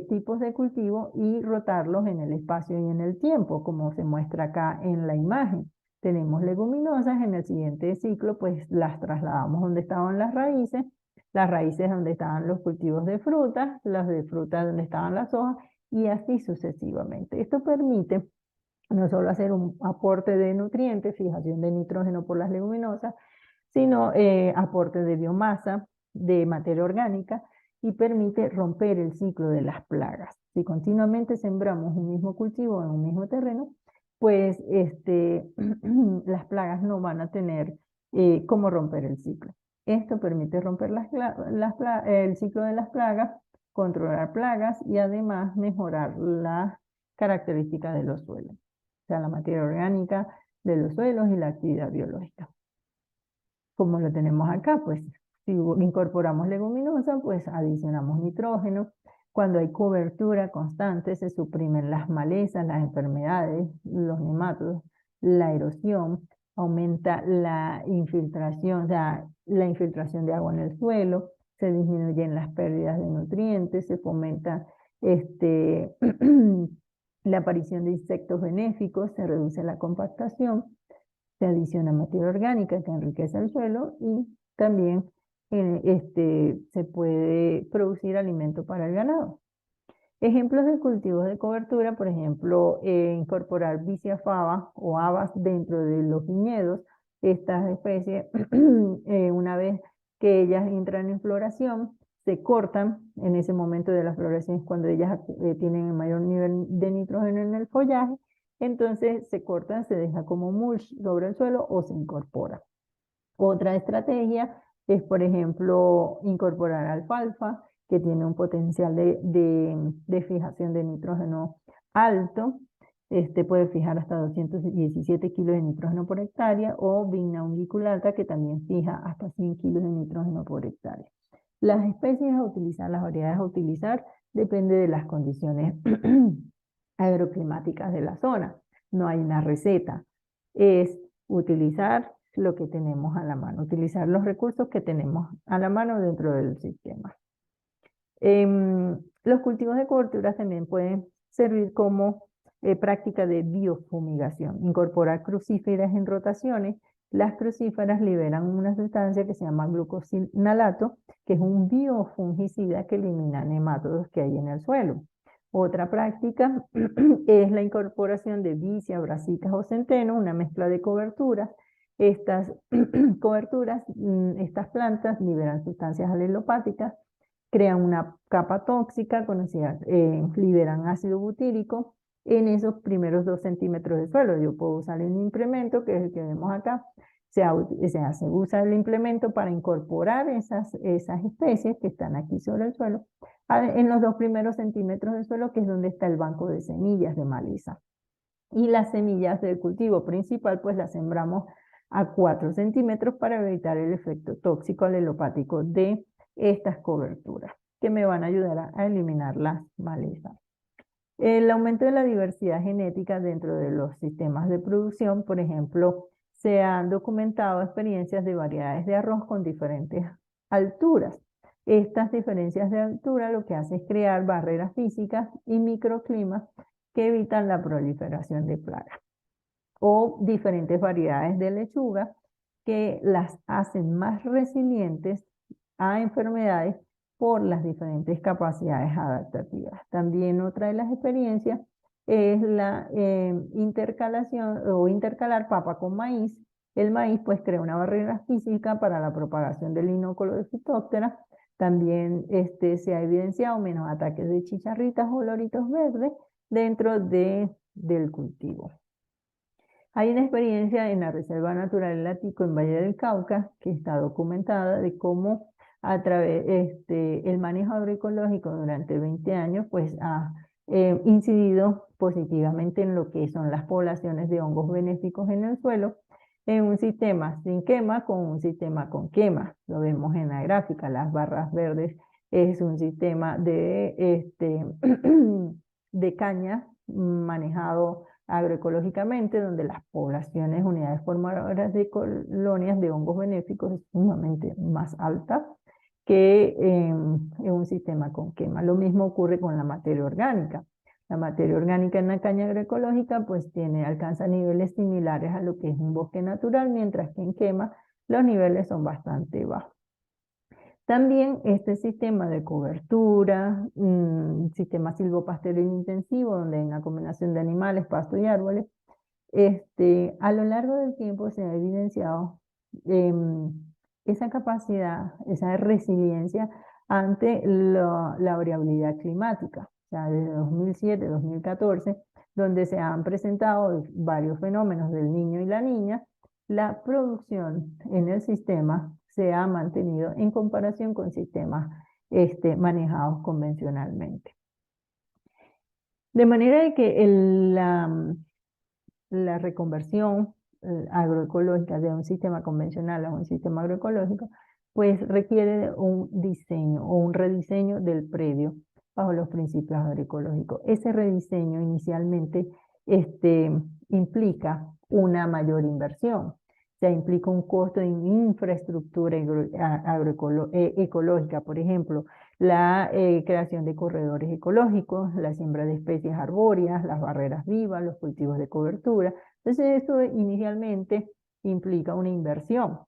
tipos de cultivo y rotarlos en el espacio y en el tiempo, como se muestra acá en la imagen. Tenemos leguminosas, en el siguiente ciclo pues las trasladamos donde estaban las raíces donde estaban los cultivos de frutas, las de frutas donde estaban las hojas y así sucesivamente. Esto permite no solo hacer un aporte de nutrientes, fijación de nitrógeno por las leguminosas, sino aporte de biomasa, de materia orgánica y permite romper el ciclo de las plagas. Si continuamente sembramos un mismo cultivo en un mismo terreno, pues las plagas no van a tener cómo romper el ciclo. Esto permite romper el ciclo de las plagas, controlar plagas y además mejorar las características de los suelos, o sea, la materia orgánica de los suelos y la actividad biológica. Como lo tenemos acá, pues si incorporamos leguminosa, pues adicionamos nitrógeno. Cuando hay cobertura constante, se suprimen las malezas, las enfermedades, los nematodos, la erosión, aumenta la infiltración, o sea, la infiltración de agua en el suelo, se disminuyen las pérdidas de nutrientes, se fomenta la aparición de insectos benéficos, se reduce la compactación, se adiciona materia orgánica que enriquece el suelo y también se puede producir alimento para el ganado. Ejemplos de cultivos de cobertura, por ejemplo, incorporar Vicia faba o habas dentro de los viñedos. Estas especies, una vez que ellas entran en floración, se cortan. En ese momento de la floración es cuando ellas tienen el mayor nivel de nitrógeno en el follaje. Entonces se cortan, se deja como mulch sobre el suelo o se incorpora. Otra estrategia es, por ejemplo, incorporar alfalfa, que tiene un potencial de fijación de nitrógeno alto. Puede fijar hasta 217 kilos de nitrógeno por hectárea, o vigna unguiculata, que también fija hasta 100 kilos de nitrógeno por hectárea. Las especies a utilizar, las variedades a utilizar, depende de las condiciones agroclimáticas de la zona. No hay una receta. Es utilizar lo que tenemos a la mano, utilizar los recursos que tenemos a la mano dentro del sistema. Los cultivos de coberturas también pueden servir como práctica de biofumigación, incorporar crucíferas en rotaciones. Las crucíferas liberan una sustancia que se llama glucosinalato, que es un biofungicida que elimina nematodos que hay en el suelo. Otra práctica es la incorporación de vicia, brasicas o centeno, una mezcla de coberturas. Estas coberturas, estas plantas liberan sustancias alelopáticas, crean una capa tóxica conocida, liberan ácido butírico en esos primeros 2 centímetros de suelo. Yo puedo usar un implemento, que es el que vemos acá. Se usa el implemento para incorporar esas especies que están aquí sobre el suelo en los 2 primeros centímetros del suelo, que es donde está el banco de semillas de maleza. Y las semillas del cultivo principal, pues las sembramos a 4 centímetros para evitar el efecto tóxico alelopático de estas coberturas, que me van a ayudar a eliminar las malezas. El aumento de la diversidad genética dentro de los sistemas de producción, por ejemplo, se han documentado experiencias de variedades de arroz con diferentes alturas. Estas diferencias de altura lo que hace es crear barreras físicas y microclimas que evitan la proliferación de plagas. O diferentes variedades de lechuga que las hacen más resilientes a enfermedades por las diferentes capacidades adaptativas. También otra de las experiencias es la intercalación o intercalar papa con maíz. El maíz pues crea una barrera física para la propagación del inóculo de Phytophthora. También se ha evidenciado menos ataques de chicharritas o loritos verdes dentro del cultivo. Hay una experiencia en la Reserva Natural El Atico en Valle del Cauca que está documentada de cómo a través el manejo agroecológico durante 20 años pues ha incidido positivamente en lo que son las poblaciones de hongos benéficos en el suelo, en un sistema sin quema con un sistema con quema. Lo vemos en la gráfica, las barras verdes es un sistema de caña manejado agroecológicamente, donde las poblaciones, unidades formadoras de colonias de hongos benéficos es sumamente más alta que en un sistema con quema. Lo mismo ocurre con la materia orgánica. La materia orgánica en la caña agroecológica pues alcanza niveles similares a lo que es un bosque natural, mientras que en quema los niveles son bastante bajos. También este sistema de cobertura, sistema silvopastoril intensivo, donde hay una combinación de animales, pasto y árboles, a lo largo del tiempo se ha evidenciado esa capacidad, esa resiliencia ante la variabilidad climática. O sea, desde 2007, 2014, donde se han presentado varios fenómenos del niño y la niña, la producción en el sistema se ha mantenido en comparación con sistemas manejados convencionalmente. De manera de que la reconversión agroecológica de un sistema convencional a un sistema agroecológico, pues requiere de un diseño o un rediseño del predio bajo los principios agroecológicos. Ese rediseño inicialmente implica una mayor inversión. O sea, implica un costo en infraestructura ecológica, por ejemplo, la creación de corredores ecológicos, la siembra de especies arbóreas, las barreras vivas, los cultivos de cobertura. Entonces, eso inicialmente implica una inversión,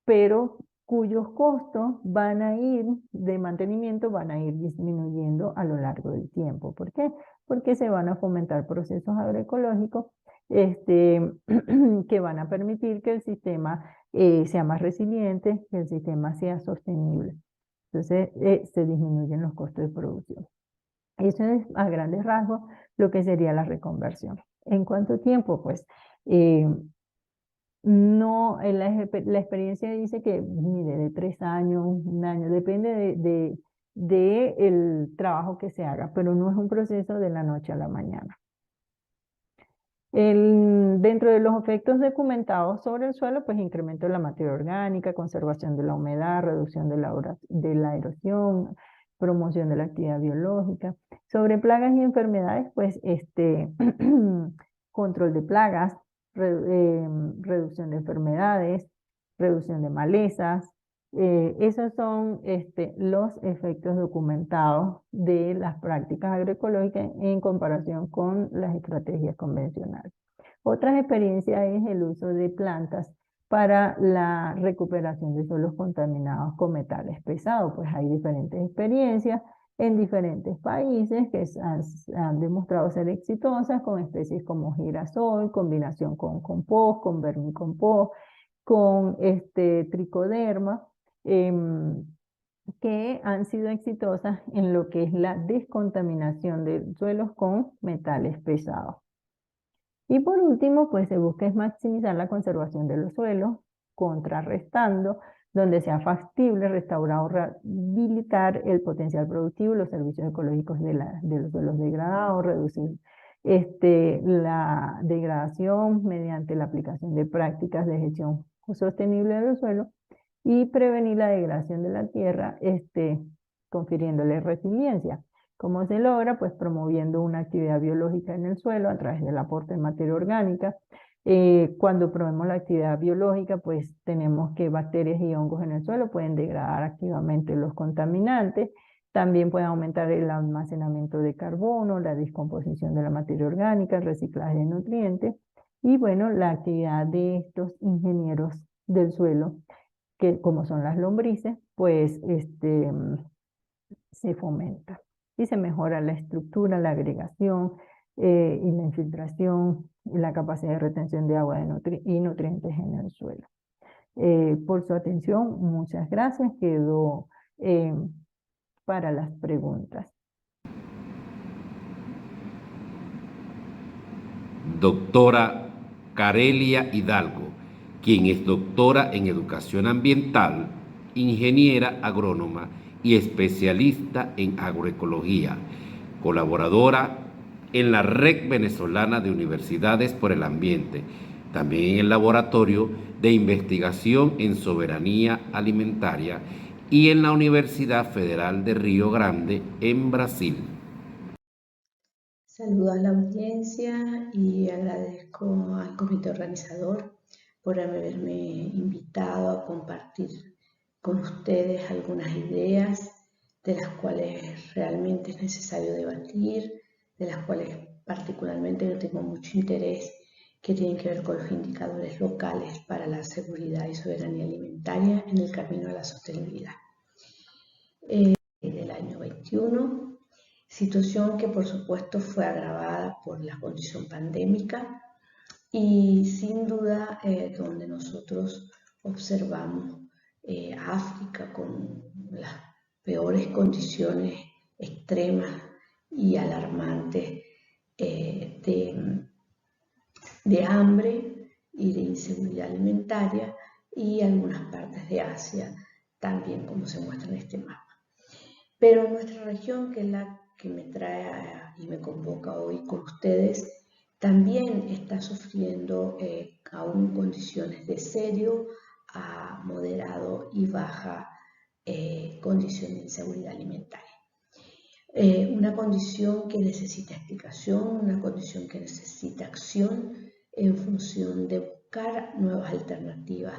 pero cuyos costos van a ir de mantenimiento, van a ir disminuyendo a lo largo del tiempo. ¿Por qué? Porque se van a fomentar procesos agroecológicos que van a permitir que el sistema sea más resiliente, que el sistema sea sostenible. Entonces, se disminuyen los costos de producción. Eso es a grandes rasgos lo que sería la reconversión. ¿En cuánto tiempo? Pues no, la experiencia dice que, mire, de 3 años, 1 año, depende de el trabajo que se haga, pero no es un proceso de la noche a la mañana. Dentro de los efectos documentados sobre el suelo, pues incremento de la materia orgánica, conservación de la humedad, reducción de la erosión, promoción de la actividad biológica. Sobre plagas y enfermedades, pues control de plagas, reducción de enfermedades, reducción de malezas. Esos son los efectos documentados de las prácticas agroecológicas en comparación con las estrategias convencionales. Otra experiencia es el uso de plantas para la recuperación de suelos contaminados con metales pesados. Pues hay diferentes experiencias en diferentes países que han demostrado ser exitosas con especies como girasol, combinación con compost, con vermicompost, con tricoderma, que han sido exitosas en lo que es la descontaminación de suelos con metales pesados. Y por último, pues se busca es maximizar la conservación de los suelos, contrarrestando donde sea factible restaurar o rehabilitar el potencial productivo y los servicios ecológicos de los suelos degradados, reducir la degradación mediante la aplicación de prácticas de gestión sostenible de los suelos y prevenir la degradación de la tierra, confiriéndole resiliencia. ¿Cómo se logra? Pues promoviendo una actividad biológica en el suelo a través del aporte de materia orgánica. Cuando promovemos la actividad biológica, pues tenemos que bacterias y hongos en el suelo pueden degradar activamente los contaminantes, también pueden aumentar el almacenamiento de carbono, la descomposición de la materia orgánica, el reciclaje de nutrientes y bueno, la actividad de estos ingenieros del suelo, que como son las lombrices, pues se fomenta y se mejora la estructura, la agregación y la infiltración y la capacidad de retención de agua y nutrientes en el suelo. Por su atención, muchas gracias. Quedo para las preguntas. Doctora Carelia Hidalgo, quien es doctora en educación ambiental, ingeniera agrónoma y especialista en agroecología, colaboradora en la Red Venezolana de Universidades por el Ambiente, también en el Laboratorio de Investigación en Soberanía Alimentaria y en la Universidad Federal de Río Grande, en Brasil. Saludo a la audiencia y agradezco al comité organizador por haberme invitado a compartir con ustedes algunas ideas de las cuales realmente es necesario debatir, de las cuales particularmente yo tengo mucho interés, que tienen que ver con los indicadores locales para la seguridad y soberanía alimentaria en el camino a la sostenibilidad. Del año 21, situación que por supuesto fue agravada por la condición pandémica y sin duda donde nosotros observamos a África con las peores condiciones extremas y alarmantes de hambre y de inseguridad alimentaria, y algunas partes de Asia también, como se muestra en este mapa. Pero nuestra región, que es la que me trae y me convoca hoy con ustedes, también está sufriendo aún condiciones de serio a moderado y baja condición de inseguridad alimentaria. una condición que necesita explicación, una condición que necesita acción en función de buscar nuevas alternativas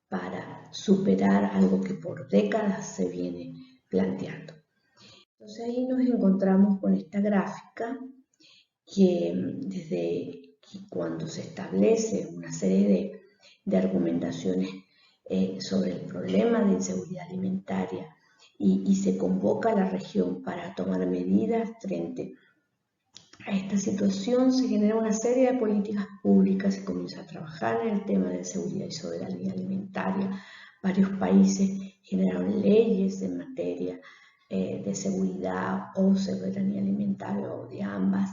para superar algo que por décadas se viene planteando. Entonces ahí nos encontramos con esta gráfica que desde cuando se establece una serie de argumentaciones sobre el problema de inseguridad alimentaria y se convoca a la región para tomar medidas frente a esta situación, se genera una serie de políticas públicas, se comienza a trabajar en el tema de seguridad y soberanía alimentaria. Varios países generaron leyes en materia de seguridad o soberanía alimentaria o de ambas.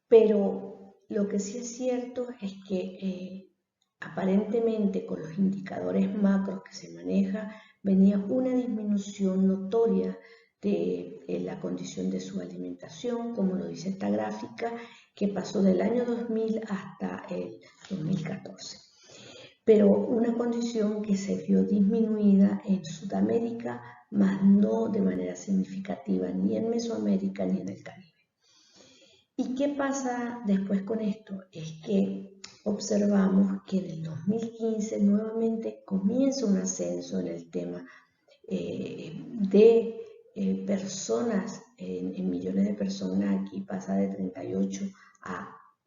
Pero lo que sí es cierto es que aparentemente con los indicadores macros que se maneja venía una disminución notoria de la condición de su alimentación, como lo dice esta gráfica, que pasó del año 2000 hasta el 2014. Pero una condición que se vio disminuida en Sudamérica, más no de manera significativa ni en Mesoamérica ni en el Caribe. ¿Y qué pasa después con esto? Es que observamos que en el 2015 nuevamente comienza un ascenso en el tema de personas, en millones de personas, aquí pasa de 38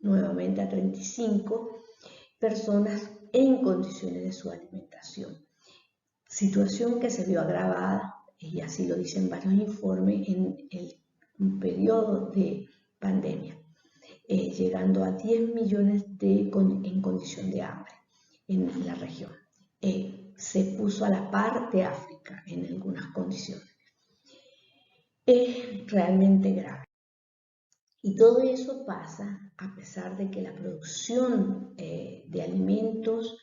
nuevamente a 35 personas en condiciones de su alimentación. Situación que se vio agravada, y así lo dicen varios informes, en un periodo de pandemia, llegando a 10 millones en condición de hambre en la región. Se puso a la par de África en algunas condiciones. Es realmente grave. Y todo eso pasa a pesar de que la producción de alimentos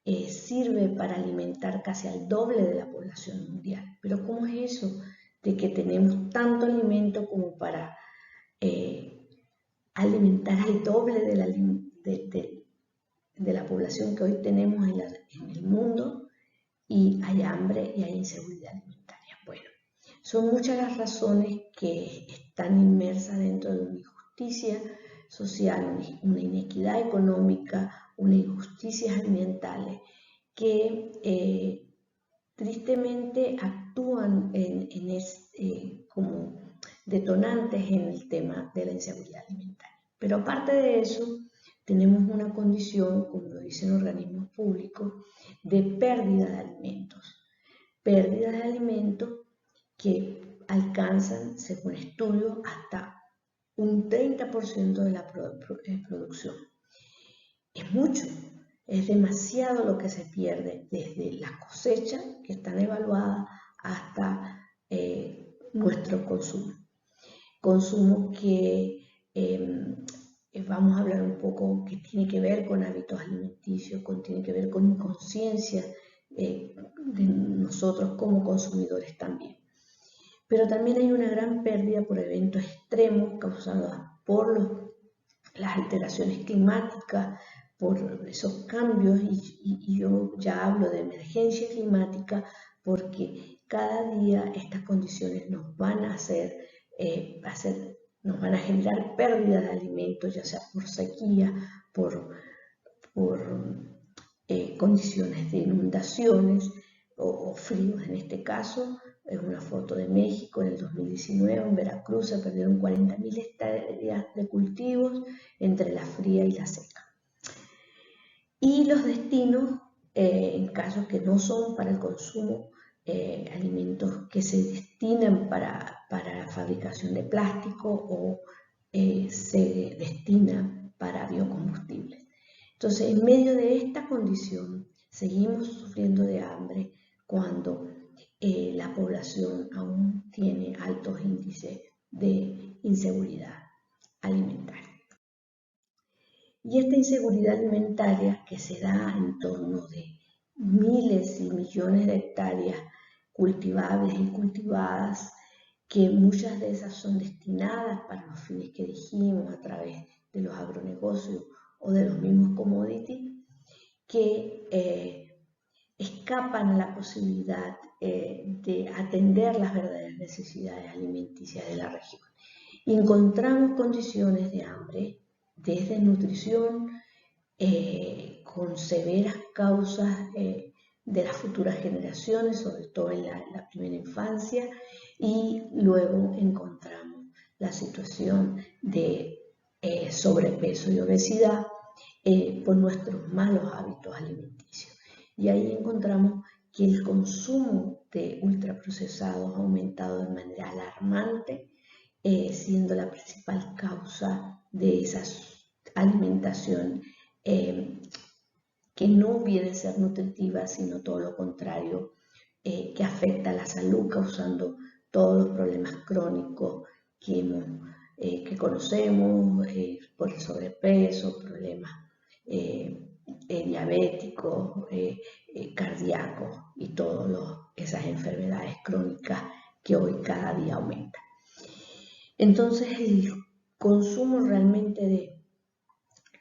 sirve para alimentar casi al doble de la población mundial. Pero ¿cómo es eso de que tenemos tanto alimento como para alimentar al doble de la población que hoy tenemos en el mundo y hay hambre y hay inseguridad alimentaria? Bueno, son muchas las razones que están inmersas dentro de una injusticia social, una inequidad económica, unas injusticias ambientales que tristemente actúan como detonantes en el tema de la inseguridad alimentaria. Pero aparte de eso, tenemos una condición, como lo dicen organismos públicos, de pérdida de alimentos. Pérdidas de alimentos que alcanzan, según estudios, hasta un 30% de la producción. Es mucho, es demasiado lo que se pierde desde las cosechas, que están evaluadas, hasta nuestro consumo. Consumo que vamos a hablar un poco, que tiene que ver con hábitos alimenticios, tiene que ver con inconsciencia de nosotros como consumidores también. Pero también hay una gran pérdida por eventos extremos causados por las alteraciones climáticas, por esos cambios, y yo ya hablo de emergencia climática porque cada día estas condiciones nos van a nos van a generar pérdida de alimentos, ya sea por sequía, por condiciones de inundaciones o fríos en este caso. Es una foto de México en el 2019, en Veracruz se perdieron 40.000 hectáreas de cultivos entre la fría y la seca. Y los destinos, en casos que no son para el consumo, alimentos que se destinan para la fabricación de plástico o se destinan para biocombustibles. Entonces, en medio de esta condición, seguimos sufriendo de hambre cuando la población aún tiene altos índices de inseguridad alimentaria. Y esta inseguridad alimentaria que se da en torno de miles y millones de hectáreas cultivables y cultivadas, que muchas de esas son destinadas para los fines que dijimos a través de los agronegocios o de los mismos commodities, que es escapan a la posibilidad de atender las verdaderas necesidades alimenticias de la región. Encontramos condiciones de hambre, desnutrición, con severas causas de las futuras generaciones, sobre todo en la primera infancia, y luego encontramos la situación de sobrepeso y obesidad por nuestros malos hábitos alimenticios. Y ahí encontramos que el consumo de ultraprocesados ha aumentado de manera alarmante, siendo la principal causa de esa alimentación que no viene a ser nutritiva, sino todo lo contrario, que afecta a la salud, causando todos los problemas crónicos que conocemos, por el sobrepeso, problemas diabéticos, cardíacos y todas esas enfermedades crónicas que hoy cada día aumentan. Entonces, el consumo realmente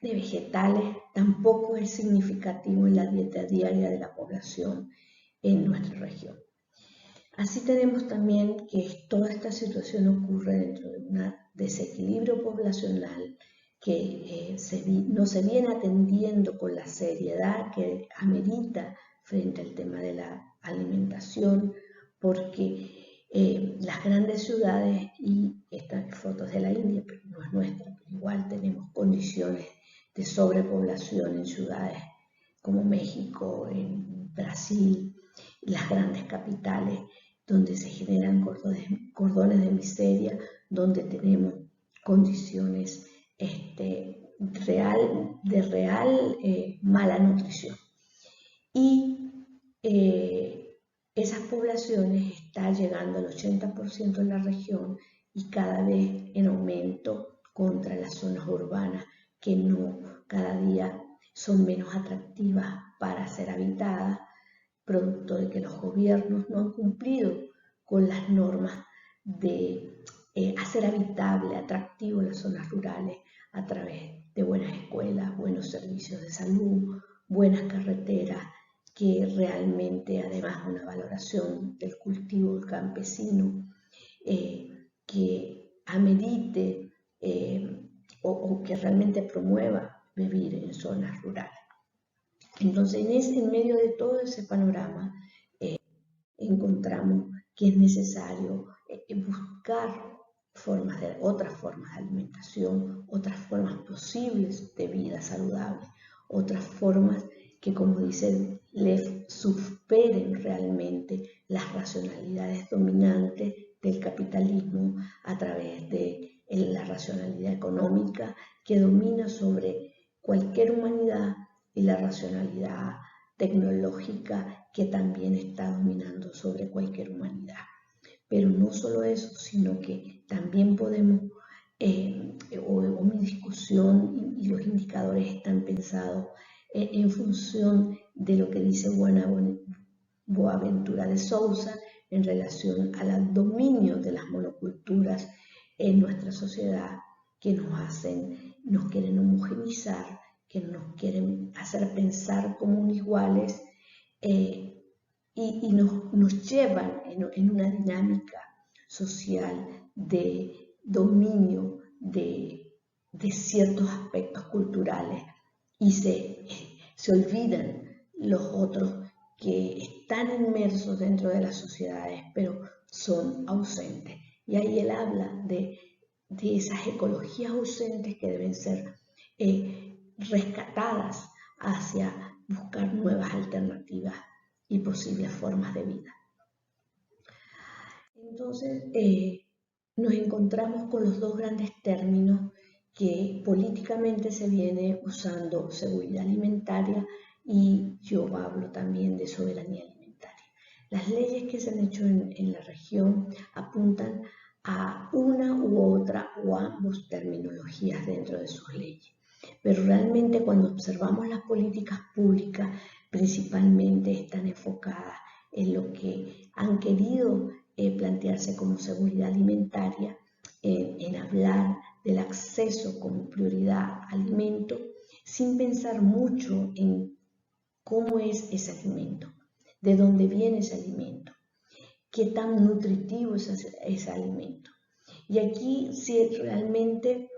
de vegetales tampoco es significativo en la dieta diaria de la población en nuestra región. Así tenemos también que toda esta situación ocurre dentro de un desequilibrio poblacional que no se viene atendiendo con la seriedad que amerita frente al tema de la alimentación, porque las grandes ciudades, y estas fotos de la India, pero no es nuestra, pero igual tenemos condiciones de sobrepoblación en ciudades como México, en Brasil, las grandes capitales, donde se generan cordones de miseria, donde tenemos condiciones de real mala nutrición. Y esas poblaciones están llegando al 80% en la región y cada vez en aumento contra las zonas urbanas que cada día son menos atractivas para ser habitadas, producto de que los gobiernos no han cumplido con las normas de hacer habitable, atractivo las zonas rurales a través de buenas escuelas, buenos servicios de salud, buenas carreteras, que realmente, además de una valoración del cultivo del campesino, que amerite o que realmente promueva vivir en zonas rurales. Entonces, en medio de todo ese panorama, encontramos que es necesario buscar otras formas de alimentación, otras formas posibles de vida saludable, otras formas que, como dice Lev, superen realmente las racionalidades dominantes del capitalismo a través de la racionalidad económica que domina sobre cualquier humanidad y la racionalidad tecnológica que también está dominando sobre cualquier humanidad. Pero no solo eso, sino que también podemos, o mi discusión y los indicadores están pensados en función de lo que dice Boaventura de Sousa en relación al dominio de las monoculturas en nuestra sociedad, que nos quieren homogeneizar, que nos quieren hacer pensar como iguales, y nos llevan en una dinámica social de dominio de ciertos aspectos culturales, y se olvidan los otros que están inmersos dentro de las sociedades, pero son ausentes. Y ahí él habla de esas ecologías ausentes que deben ser rescatadas hacia buscar nuevas alternativas y posibles formas de vida. Entonces, nos encontramos con los dos grandes términos que políticamente se viene usando: seguridad alimentaria, y yo hablo también de soberanía alimentaria. Las leyes que se han hecho en la región apuntan a una u otra o ambas terminologías dentro de sus leyes. Pero realmente, cuando observamos las políticas públicas, principalmente están enfocadas en lo que han querido plantearse como seguridad alimentaria, en hablar del acceso como prioridad al alimento, sin pensar mucho en cómo es ese alimento, de dónde viene ese alimento, qué tan nutritivo es ese alimento. Y aquí si realmente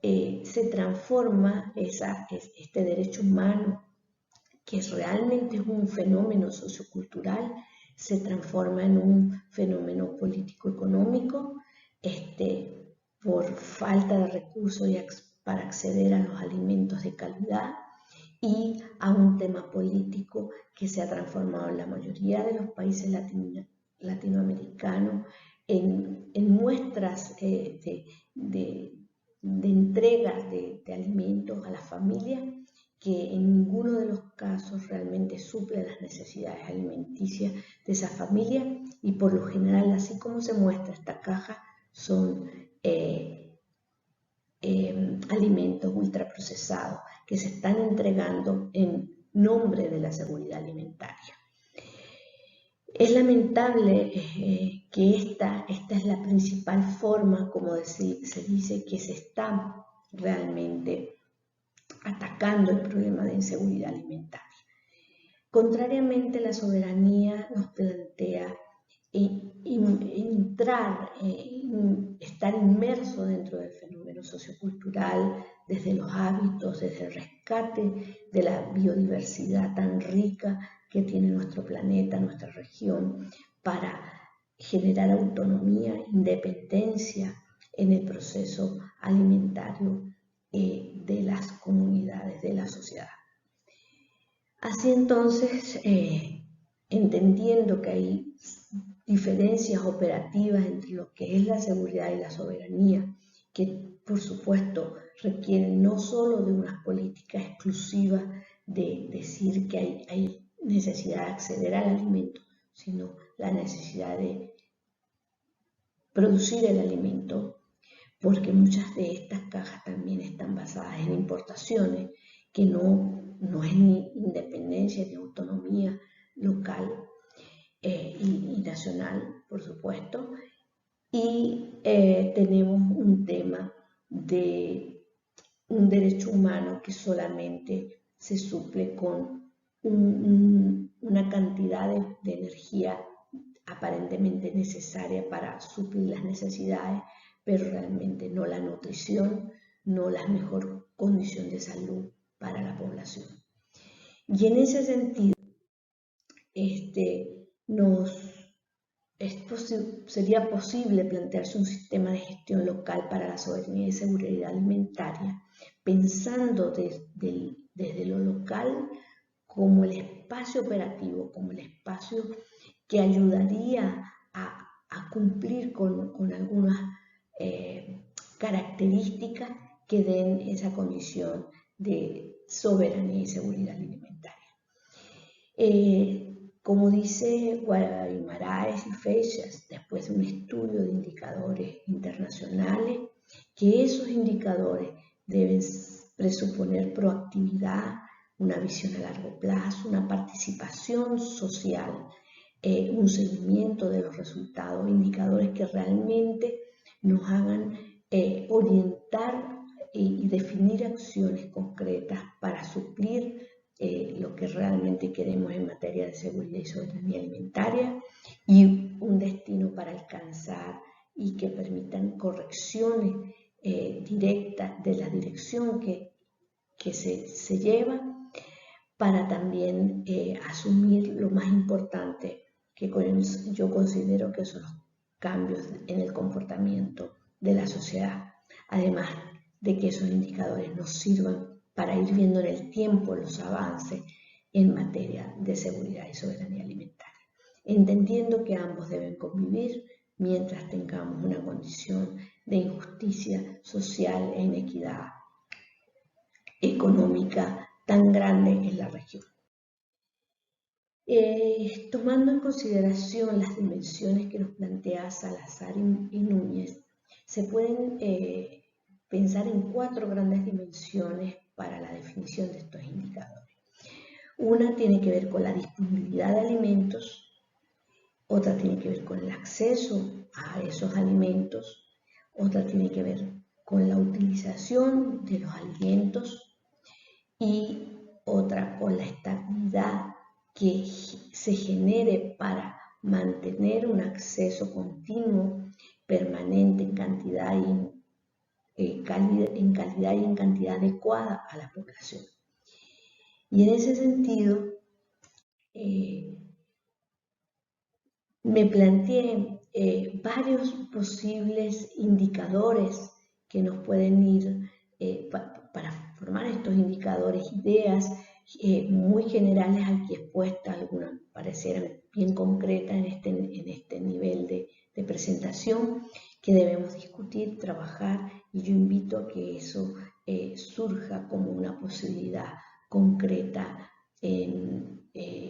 se transforma este derecho humano, que realmente es un fenómeno sociocultural, se transforma en un fenómeno político-económico, por falta de recursos para acceder a los alimentos de calidad, y a un tema político que se ha transformado en la mayoría de los países latinoamericanos en muestras de entregas de alimentos a las familias, que en ninguno de los casos realmente suple las necesidades alimenticias de esa familia, y por lo general, así como se muestra esta caja, son alimentos ultraprocesados que se están entregando en nombre de la seguridad alimentaria. Es lamentable que esta es la principal forma, como se dice, que se está realmente atacando el problema de inseguridad alimentaria. Contrariamente, la soberanía nos plantea estar inmerso dentro del fenómeno sociocultural, desde los hábitos, desde el rescate de la biodiversidad tan rica que tiene nuestro planeta, nuestra región, para generar autonomía, independencia en el proceso alimentario de las comunidades, de la sociedad. Así entonces, entendiendo que hay diferencias operativas entre lo que es la seguridad y la soberanía, que por supuesto requieren no solo de unas políticas exclusivas de decir que hay necesidad de acceder al alimento, sino la necesidad de producir el alimento, porque muchas de estas cajas también están basadas en importaciones, que no es ni independencia ni autonomía local y nacional, por supuesto. Y tenemos un tema de un derecho humano que solamente se suple con una cantidad de energía aparentemente necesaria para suplir las necesidades, pero realmente no la nutrición, no la mejor condición de salud para la población. Y en ese sentido, sería posible plantearse un sistema de gestión local para la soberanía y seguridad alimentaria, pensando desde lo local como el espacio operativo, como el espacio que ayudaría a cumplir con algunas características que den esa condición de soberanía y seguridad alimentaria. Como dice Guimaraes y Feixas, después de un estudio de indicadores internacionales, que esos indicadores deben presuponer proactividad, una visión a largo plazo, una participación social, un seguimiento de los resultados, indicadores que realmente nos hagan orientar y definir acciones concretas para suplir lo que realmente queremos en materia de seguridad y soberanía alimentaria, y un destino para alcanzar y que permitan correcciones directas de la dirección que se lleva, para también asumir lo más importante que yo considero que son los cambios en el comportamiento de la sociedad, además de que esos indicadores nos sirvan para ir viendo en el tiempo los avances en materia de seguridad y soberanía alimentaria, entendiendo que ambos deben convivir mientras tengamos una condición de injusticia social e inequidad económica tan grande en la región. Tomando en consideración las dimensiones que nos plantea Salazar y Núñez, se pueden pensar en 4 grandes dimensiones para la definición de estos indicadores. Una tiene que ver con la disponibilidad de alimentos, otra tiene que ver con el acceso a esos alimentos, otra tiene que ver con la utilización de los alimentos y otra con la estabilidad que se genere para mantener un acceso continuo, permanente en calidad y en cantidad adecuada a la población. Y en ese sentido, me planteé varios posibles indicadores que nos pueden ir para formar estos indicadores, ideas muy generales aquí expuestas, algunas parecieran bien concretas en este nivel de presentación que debemos discutir, trabajar, y yo invito a que eso surja como una posibilidad concreta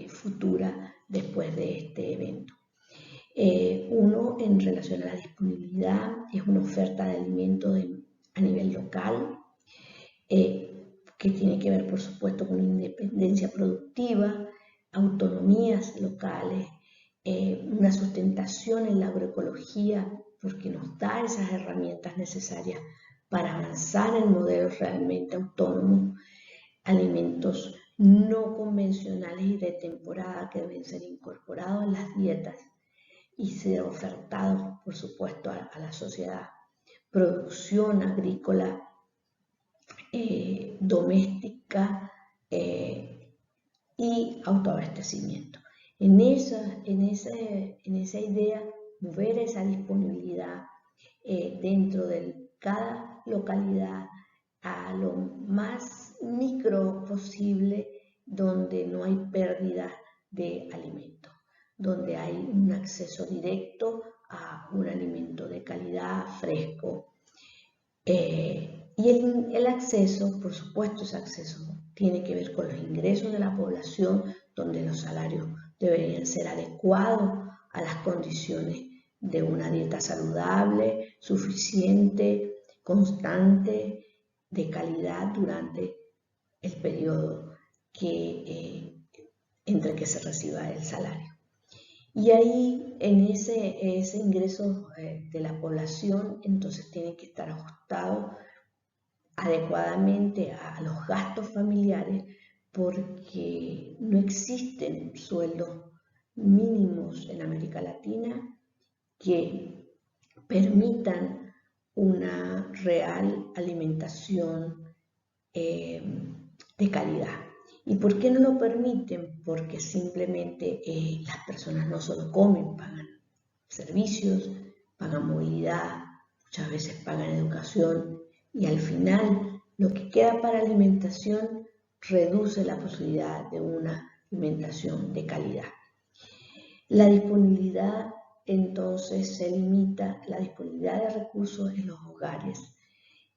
futura después de este evento. Uno, en relación a la disponibilidad, es una oferta de alimentos a nivel local, que tiene que ver, por supuesto, con independencia productiva, autonomías locales, una sustentación en la agroecología, porque nos da esas herramientas necesarias para avanzar en modelos realmente autónomos, alimentos no convencionales y de temporada que deben ser incorporados en las dietas y ser ofertados, por supuesto, a la sociedad. Producción agrícola doméstica y autoabastecimiento. En esa idea, ver esa disponibilidad dentro de cada localidad a lo más micro posible, donde no hay pérdida de alimentos, donde hay un acceso directo a un alimento de calidad, fresco. Y el acceso, por supuesto, ese acceso tiene que ver con los ingresos de la población, donde los salarios deberían ser adecuados a las condiciones de una dieta saludable, suficiente, constante, de calidad durante el periodo entre que se reciba el salario. Y ahí, en ese ingreso de la población, entonces tiene que estar ajustado adecuadamente a los gastos familiares, porque no existen sueldos mínimos en América Latina que permitan una real alimentación de calidad. ¿Y por qué no lo permiten? Porque simplemente las personas no solo comen, pagan servicios, pagan movilidad, muchas veces pagan educación, y al final lo que queda para alimentación reduce la posibilidad de una alimentación de calidad. La disponibilidad entonces se limita, la disponibilidad de recursos en los hogares,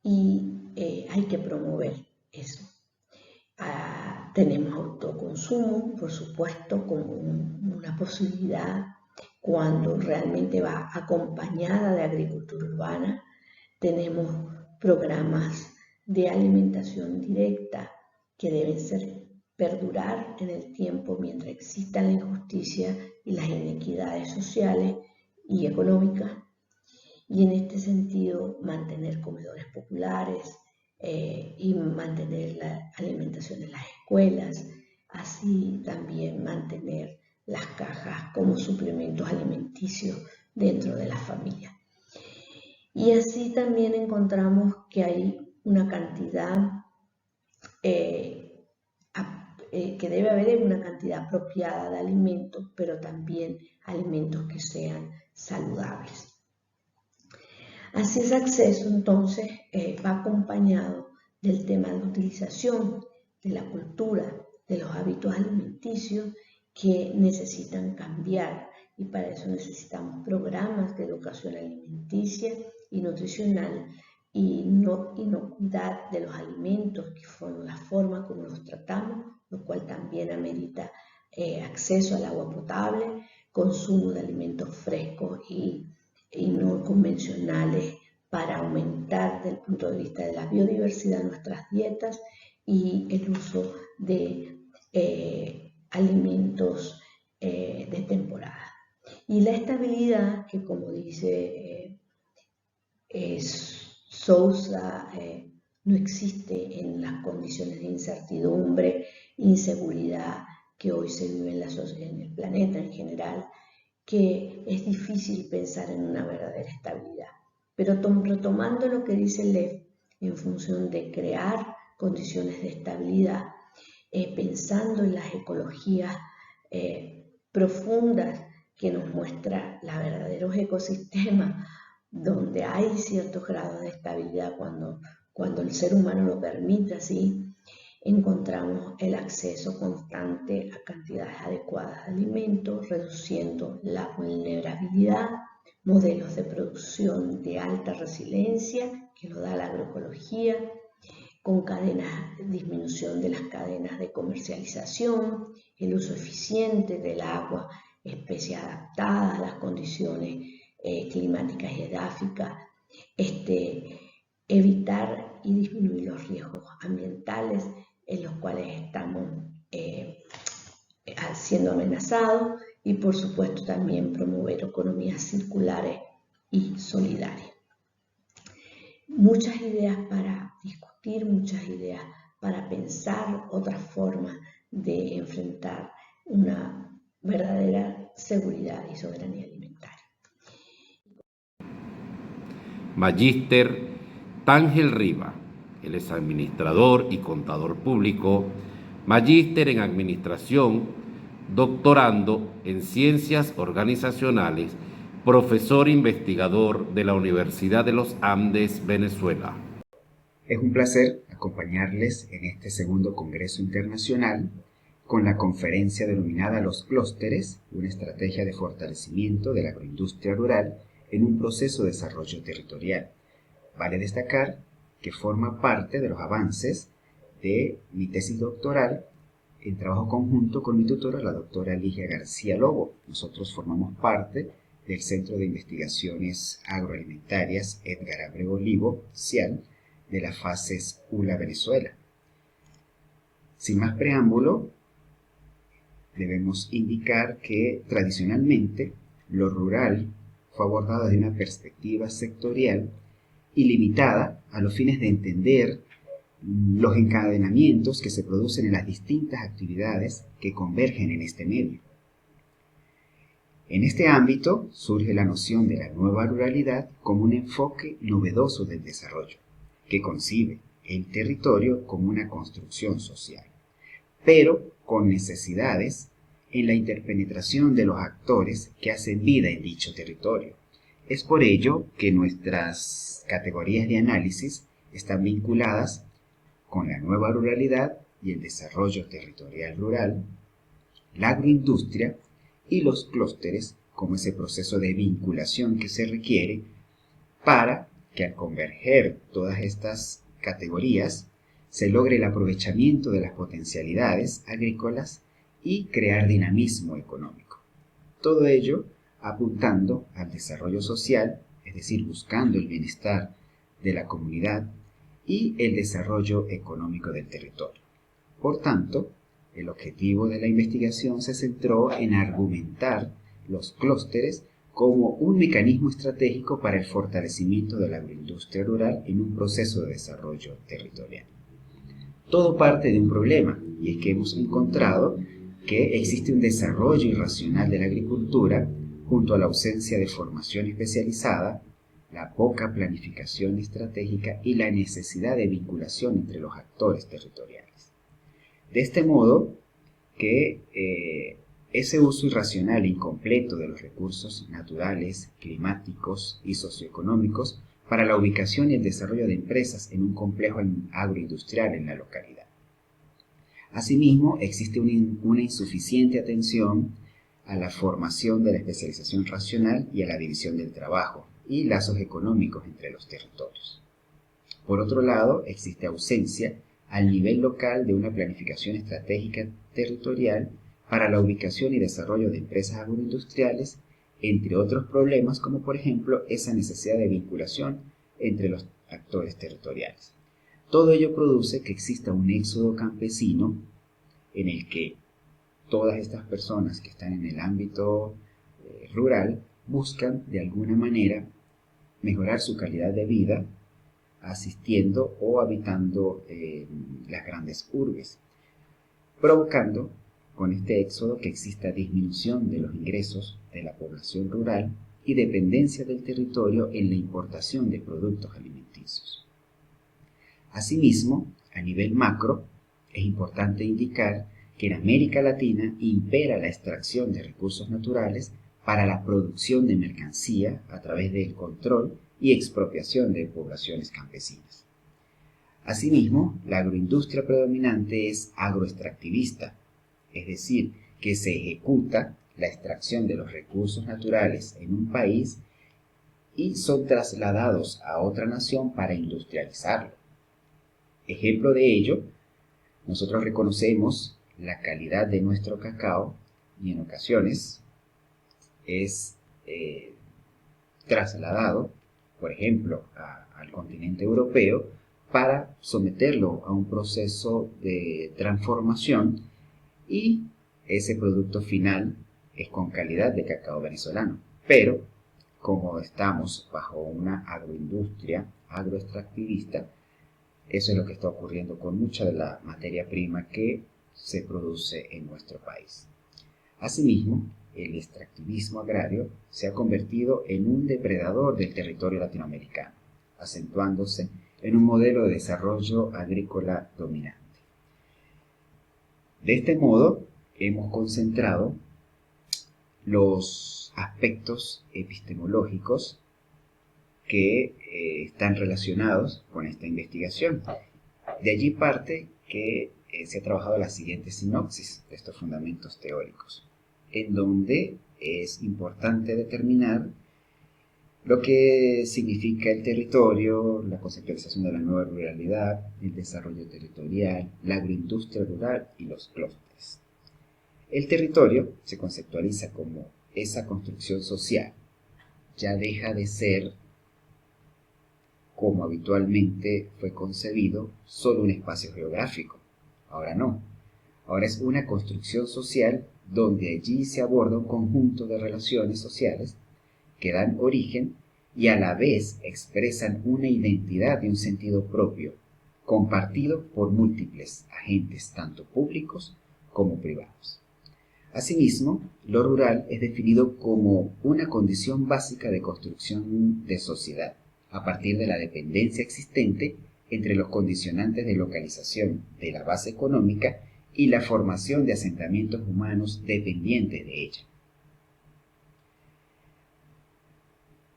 y hay que promover eso. Tenemos autoconsumo, por supuesto, como una posibilidad cuando realmente va acompañada de agricultura urbana. Tenemos programas de alimentación directa que deben perdurar en el tiempo mientras exista la injusticia y las inequidades sociales y económicas. Y en este sentido, mantener comedores populares, y mantener la alimentación en las escuelas, así también mantener las cajas como suplementos alimenticios dentro de las familias. Y así también encontramos que hay una cantidad, que debe haber una cantidad apropiada de alimentos, pero también alimentos que sean saludables. Así, ese acceso entonces va acompañado del tema de utilización de la cultura, de los hábitos alimenticios que necesitan cambiar, y para eso necesitamos programas de educación alimenticia y nutricional y inocuidad de los alimentos, que son la forma como los tratamos, lo cual también amerita acceso al agua potable, consumo de alimentos frescos y no convencionales para aumentar desde el punto de vista de la biodiversidad nuestras dietas, y el uso de alimentos de temporada. Y la estabilidad, que como dice Sousa, no existe en las condiciones de incertidumbre, inseguridad, que hoy se vive en el planeta en general, que es difícil pensar en una verdadera estabilidad. Pero retomando lo que dice Lev, en función de crear condiciones de estabilidad, pensando en las ecologías profundas que nos muestra los verdaderos ecosistemas, donde hay ciertos grados de estabilidad cuando el ser humano lo permite así, encontramos el acceso constante a cantidades adecuadas de alimentos, reduciendo la vulnerabilidad, modelos de producción de alta resiliencia, que lo da la agroecología, con disminución de las cadenas de comercialización, el uso eficiente del agua, especies adaptadas a las condiciones climáticas y edáficas, evitar y disminuir los riesgos ambientales en los cuales estamos siendo amenazados, y por supuesto también promover economías circulares y solidarias. Muchas ideas para discutir, muchas ideas para pensar otras formas de enfrentar una verdadera seguridad y soberanía alimentaria. Magíster Tángel Riva, él es administrador y contador público, magíster en administración, doctorando en ciencias organizacionales, profesor investigador de la Universidad de los Andes, Venezuela. Es un placer acompañarles en este segundo Congreso Internacional con la conferencia denominada Los Clústeres, una estrategia de fortalecimiento de la agroindustria rural en un proceso de desarrollo territorial. Vale destacar que forma parte de los avances de mi tesis doctoral en trabajo conjunto con mi tutora, la doctora Ligia García Lobo. Nosotros formamos parte del Centro de Investigaciones Agroalimentarias Edgar Abreu Olivo, CIAL, de las fases ULA Venezuela. Sin más preámbulo, debemos indicar que tradicionalmente lo rural fue abordado desde una perspectiva sectorial y limitada a los fines de entender los encadenamientos que se producen en las distintas actividades que convergen en este medio. En este ámbito surge la noción de la nueva ruralidad como un enfoque novedoso del desarrollo, que concibe el territorio como una construcción social, pero con necesidades en la interpenetración de los actores que hacen vida en dicho territorio. Es por ello que nuestras categorías de análisis están vinculadas con la nueva ruralidad y el desarrollo territorial rural, la agroindustria y los clústeres como ese proceso de vinculación que se requiere para que al converger todas estas categorías se logre el aprovechamiento de las potencialidades agrícolas y crear dinamismo económico. Todo ello apuntando al desarrollo social, es decir, buscando el bienestar de la comunidad y el desarrollo económico del territorio. Por tanto, el objetivo de la investigación se centró en argumentar los clústeres como un mecanismo estratégico para el fortalecimiento de la agroindustria rural en un proceso de desarrollo territorial. Todo parte de un problema, y es que hemos encontrado que existe un desarrollo irracional de la agricultura junto a la ausencia de formación especializada, la poca planificación estratégica y la necesidad de vinculación entre los actores territoriales. De este modo, que ese uso irracional e incompleto de los recursos naturales, climáticos y socioeconómicos para la ubicación y el desarrollo de empresas en un complejo agroindustrial en la localidad. Asimismo, existe una insuficiente atención a la formación de la especialización racional y a la división del trabajo y lazos económicos entre los territorios. Por otro lado, existe ausencia al nivel local de una planificación estratégica territorial para la ubicación y desarrollo de empresas agroindustriales, entre otros problemas como por ejemplo esa necesidad de vinculación entre los actores territoriales. Todo ello produce que exista un éxodo campesino en el que todas estas personas que están en el ámbito rural buscan de alguna manera mejorar su calidad de vida asistiendo o habitando las grandes urbes, provocando con este éxodo que exista disminución de los ingresos de la población rural y dependencia del territorio en la importación de productos alimenticios. Asimismo, a nivel macro, es importante indicar que en América Latina impera la extracción de recursos naturales para la producción de mercancía a través del control y expropiación de poblaciones campesinas. Asimismo, la agroindustria predominante es agroextractivista, es decir, que se ejecuta la extracción de los recursos naturales en un país y son trasladados a otra nación para industrializarlo. Ejemplo de ello, nosotros reconocemos la calidad de nuestro cacao y en ocasiones es trasladado, por ejemplo, al continente europeo para someterlo a un proceso de transformación y ese producto final es con calidad de cacao venezolano. Pero, como estamos bajo una agroindustria agroextractivista, eso es lo que está ocurriendo con mucha de la materia prima que se produce en nuestro país. Asimismo, el extractivismo agrario se ha convertido en un depredador del territorio latinoamericano, acentuándose en un modelo de desarrollo agrícola dominante. De este modo, hemos concentrado los aspectos epistemológicos que están relacionados con esta investigación. De allí parte que se ha trabajado la siguiente sinopsis de estos fundamentos teóricos, en donde es importante determinar lo que significa el territorio, la conceptualización de la nueva ruralidad, el desarrollo territorial, la agroindustria rural y los clústeres. El territorio se conceptualiza como esa construcción social. Ya deja de ser, como habitualmente fue concebido, solo un espacio geográfico. Ahora no. Ahora es una construcción social donde allí se aborda un conjunto de relaciones sociales que dan origen y a la vez expresan una identidad y un sentido propio, compartido por múltiples agentes, tanto públicos como privados. Asimismo, lo rural es definido como una condición básica de construcción de sociedad, a partir de la dependencia existente entre los condicionantes de localización de la base económica y la formación de asentamientos humanos dependientes de ella.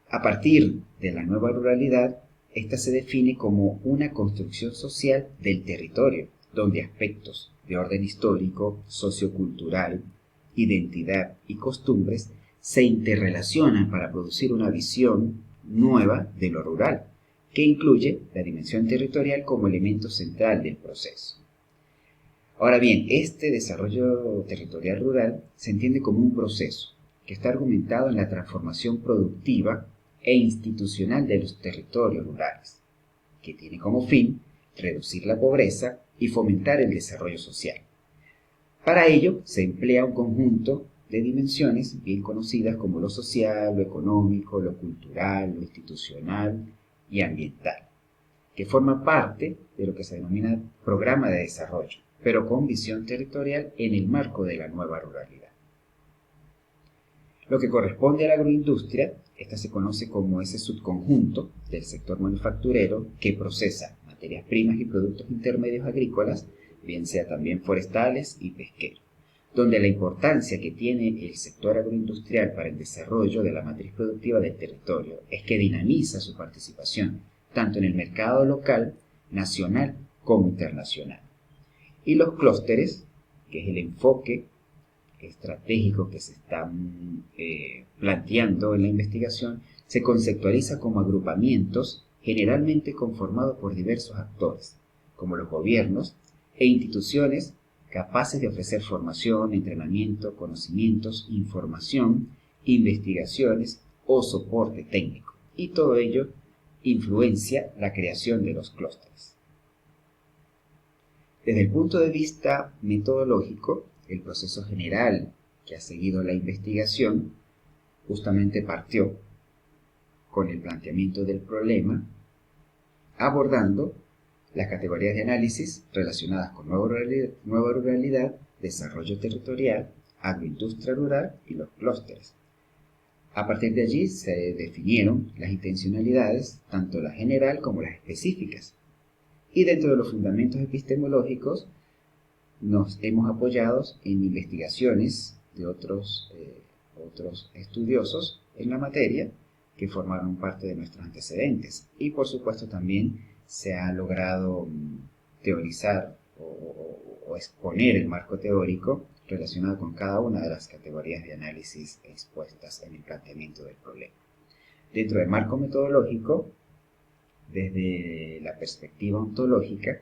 A partir de la nueva ruralidad, esta se define como una construcción social del territorio, donde aspectos de orden histórico, sociocultural, identidad y costumbres se interrelacionan para producir una visión nueva de lo rural, que incluye la dimensión territorial como elemento central del proceso. Ahora bien, este desarrollo territorial rural se entiende como un proceso que está argumentado en la transformación productiva e institucional de los territorios rurales, que tiene como fin reducir la pobreza y fomentar el desarrollo social. Para ello se emplea un conjunto de dimensiones bien conocidas como lo social, lo económico, lo cultural, lo institucional y ambiental, que forman parte de lo que se denomina programa de desarrollo, pero con visión territorial en el marco de la nueva ruralidad. Lo que corresponde a la agroindustria, esta se conoce como ese subconjunto del sector manufacturero que procesa materias primas y productos intermedios agrícolas, bien sea también forestales y pesqueros, donde la importancia que tiene el sector agroindustrial para el desarrollo de la matriz productiva del territorio es que dinamiza su participación tanto en el mercado local, nacional como internacional. Y los clústeres, que es el enfoque estratégico que se está planteando en la investigación, se conceptualiza como agrupamientos generalmente conformados por diversos actores, como los gobiernos e instituciones capaces de ofrecer formación, entrenamiento, conocimientos, información, investigaciones o soporte técnico. Y todo ello influencia la creación de los clústeres. Desde el punto de vista metodológico, el proceso general que ha seguido la investigación justamente partió con el planteamiento del problema, abordando las categorías de análisis relacionadas con nueva ruralidad desarrollo territorial, agroindustria rural y los clústeres. A partir de allí se definieron las intencionalidades, tanto las general como las específicas. Y dentro de los fundamentos epistemológicos nos hemos apoyado en investigaciones de otros estudiosos en la materia que formaron parte de nuestros antecedentes. Y por supuesto también se ha logrado teorizar o exponer el marco teórico relacionado con cada una de las categorías de análisis expuestas en el planteamiento del problema. Dentro del marco metodológico, desde la perspectiva ontológica,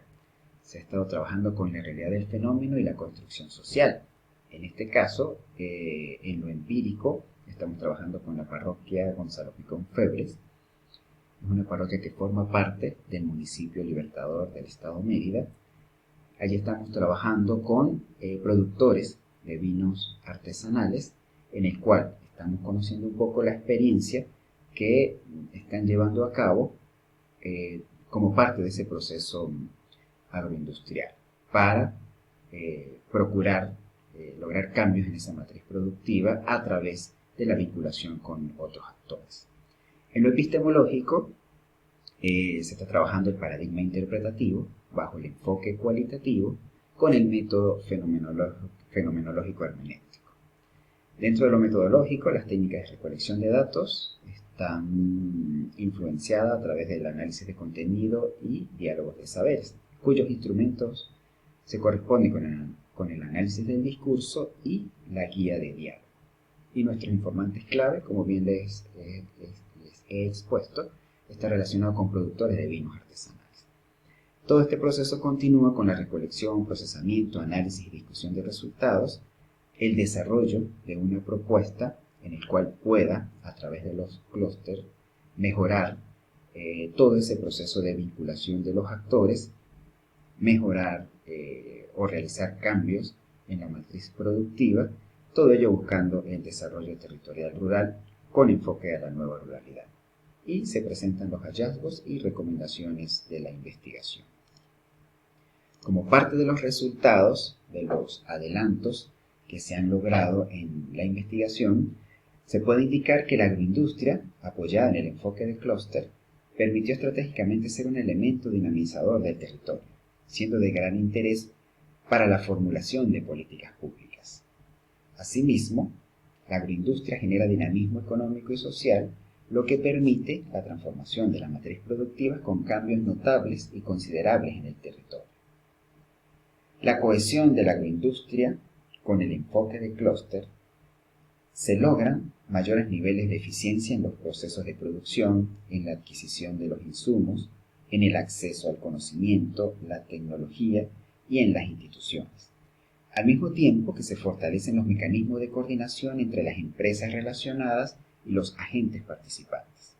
se ha estado trabajando con la realidad del fenómeno y la construcción social. En este caso, en lo empírico, estamos trabajando con la parroquia Gonzalo Picón Febres. Es una parroquia que forma parte del municipio Libertador del estado Mérida. Allí estamos trabajando con productores de vinos artesanales, en el cual estamos conociendo un poco la experiencia que están llevando a cabo como parte de ese proceso agroindustrial para procurar lograr cambios en esa matriz productiva a través de la vinculación con otros actores. En lo epistemológico se está trabajando el paradigma interpretativo bajo el enfoque cualitativo con el método fenomenológico hermenéutico. Dentro de lo metodológico, las técnicas de recolección de datos están influenciadas a través del análisis de contenido y diálogos de saberes, cuyos instrumentos se corresponden con el análisis del discurso y la guía de diálogo. Y nuestros informantes clave, como bien les he expuesto, está relacionado con productores de vinos artesanales. Todo este proceso continúa con la recolección, procesamiento, análisis y discusión de resultados, el desarrollo de una propuesta en el cual pueda, a través de los clústeres, mejorar todo ese proceso de vinculación de los actores, mejorar o realizar cambios en la matriz productiva, todo ello buscando el desarrollo territorial rural con enfoque a la nueva ruralidad. Y se presentan los hallazgos y recomendaciones de la investigación. Como parte de los resultados de los adelantos que se han logrado en la investigación, se puede indicar que la agroindustria, apoyada en el enfoque de clúster, permitió estratégicamente ser un elemento dinamizador del territorio, siendo de gran interés para la formulación de políticas públicas. Asimismo, la agroindustria genera dinamismo económico y social, lo que permite la transformación de la matriz productiva con cambios notables y considerables en el territorio. La cohesión de la agroindustria con el enfoque de clúster se logran mayores niveles de eficiencia en los procesos de producción, en la adquisición de los insumos, en el acceso al conocimiento, la tecnología y en las instituciones, al mismo tiempo que se fortalecen los mecanismos de coordinación entre las empresas relacionadas y los agentes participantes.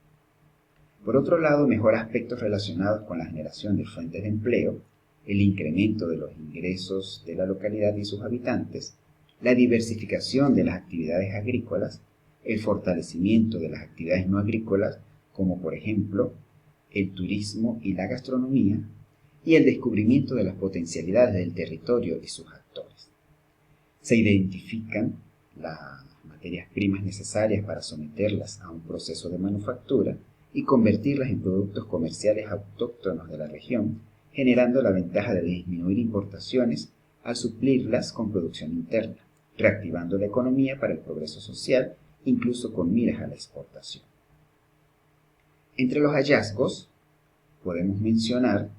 Por otro lado, mejora aspectos relacionados con la generación de fuentes de empleo, el incremento de los ingresos de la localidad y sus habitantes, la diversificación de las actividades agrícolas, el fortalecimiento de las actividades no agrícolas, como por ejemplo el turismo y la gastronomía, y el descubrimiento de las potencialidades del territorio y sus actores. Se identifican las materias primas necesarias para someterlas a un proceso de manufactura y convertirlas en productos comerciales autóctonos de la región, generando la ventaja de disminuir importaciones al suplirlas con producción interna, reactivando la economía para el progreso social, incluso con miras a la exportación. Entre los hallazgos, podemos mencionar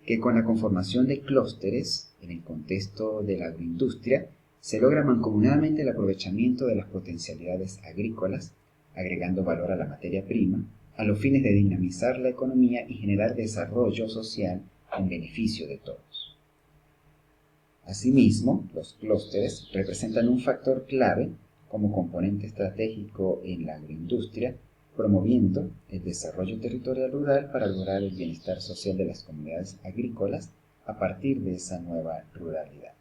que con la conformación de clústeres en el contexto de la agroindustria, se logra mancomunadamente el aprovechamiento de las potencialidades agrícolas, agregando valor a la materia prima, a los fines de dinamizar la economía y generar desarrollo social en beneficio de todos. Asimismo, los clústeres representan un factor clave como componente estratégico en la agroindustria, promoviendo el desarrollo territorial rural para lograr el bienestar social de las comunidades agrícolas a partir de esa nueva ruralidad.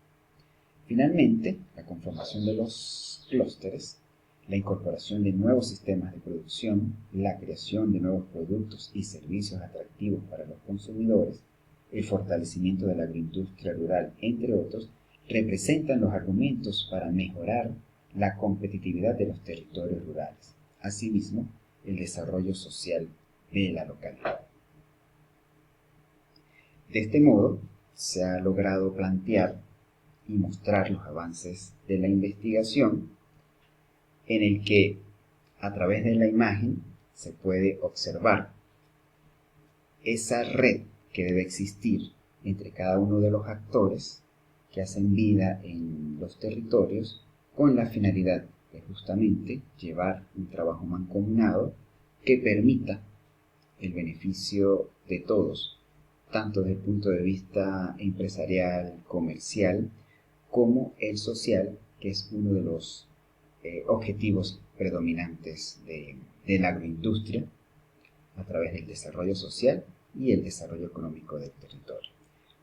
Finalmente, la conformación de los clústeres, la incorporación de nuevos sistemas de producción, la creación de nuevos productos y servicios atractivos para los consumidores, el fortalecimiento de la agroindustria rural, entre otros, representan los argumentos para mejorar la competitividad de los territorios rurales, asimismo el desarrollo social de la localidad. De este modo, se ha logrado plantear y mostrar los avances de la investigación, en el que a través de la imagen se puede observar esa red que debe existir entre cada uno de los actores que hacen vida en los territorios, con la finalidad de justamente llevar un trabajo mancomunado que permita el beneficio de todos, tanto desde el punto de vista empresarial, comercial, como el social, que es uno de los objetivos predominantes de la agroindustria, a través del desarrollo social y el desarrollo económico del territorio.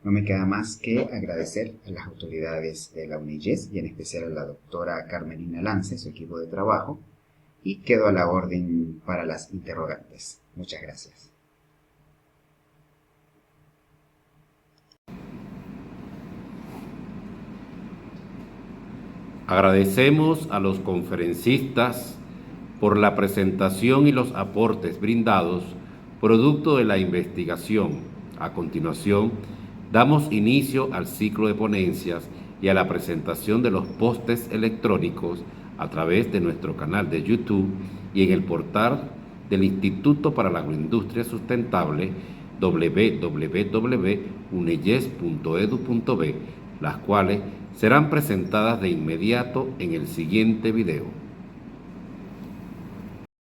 No me queda más que agradecer a las autoridades de la UNIYES y en especial a la doctora Carmelina Lance, su equipo de trabajo, y quedo a la orden para las interrogantes. Muchas gracias. Agradecemos a los conferencistas por la presentación y los aportes brindados producto de la investigación. A continuación, damos inicio al ciclo de ponencias y a la presentación de los postes electrónicos a través de nuestro canal de YouTube y en el portal del Instituto para la Agroindustria Sustentable www.uniyes.edu.be, las cuales serán presentadas de inmediato en el siguiente video.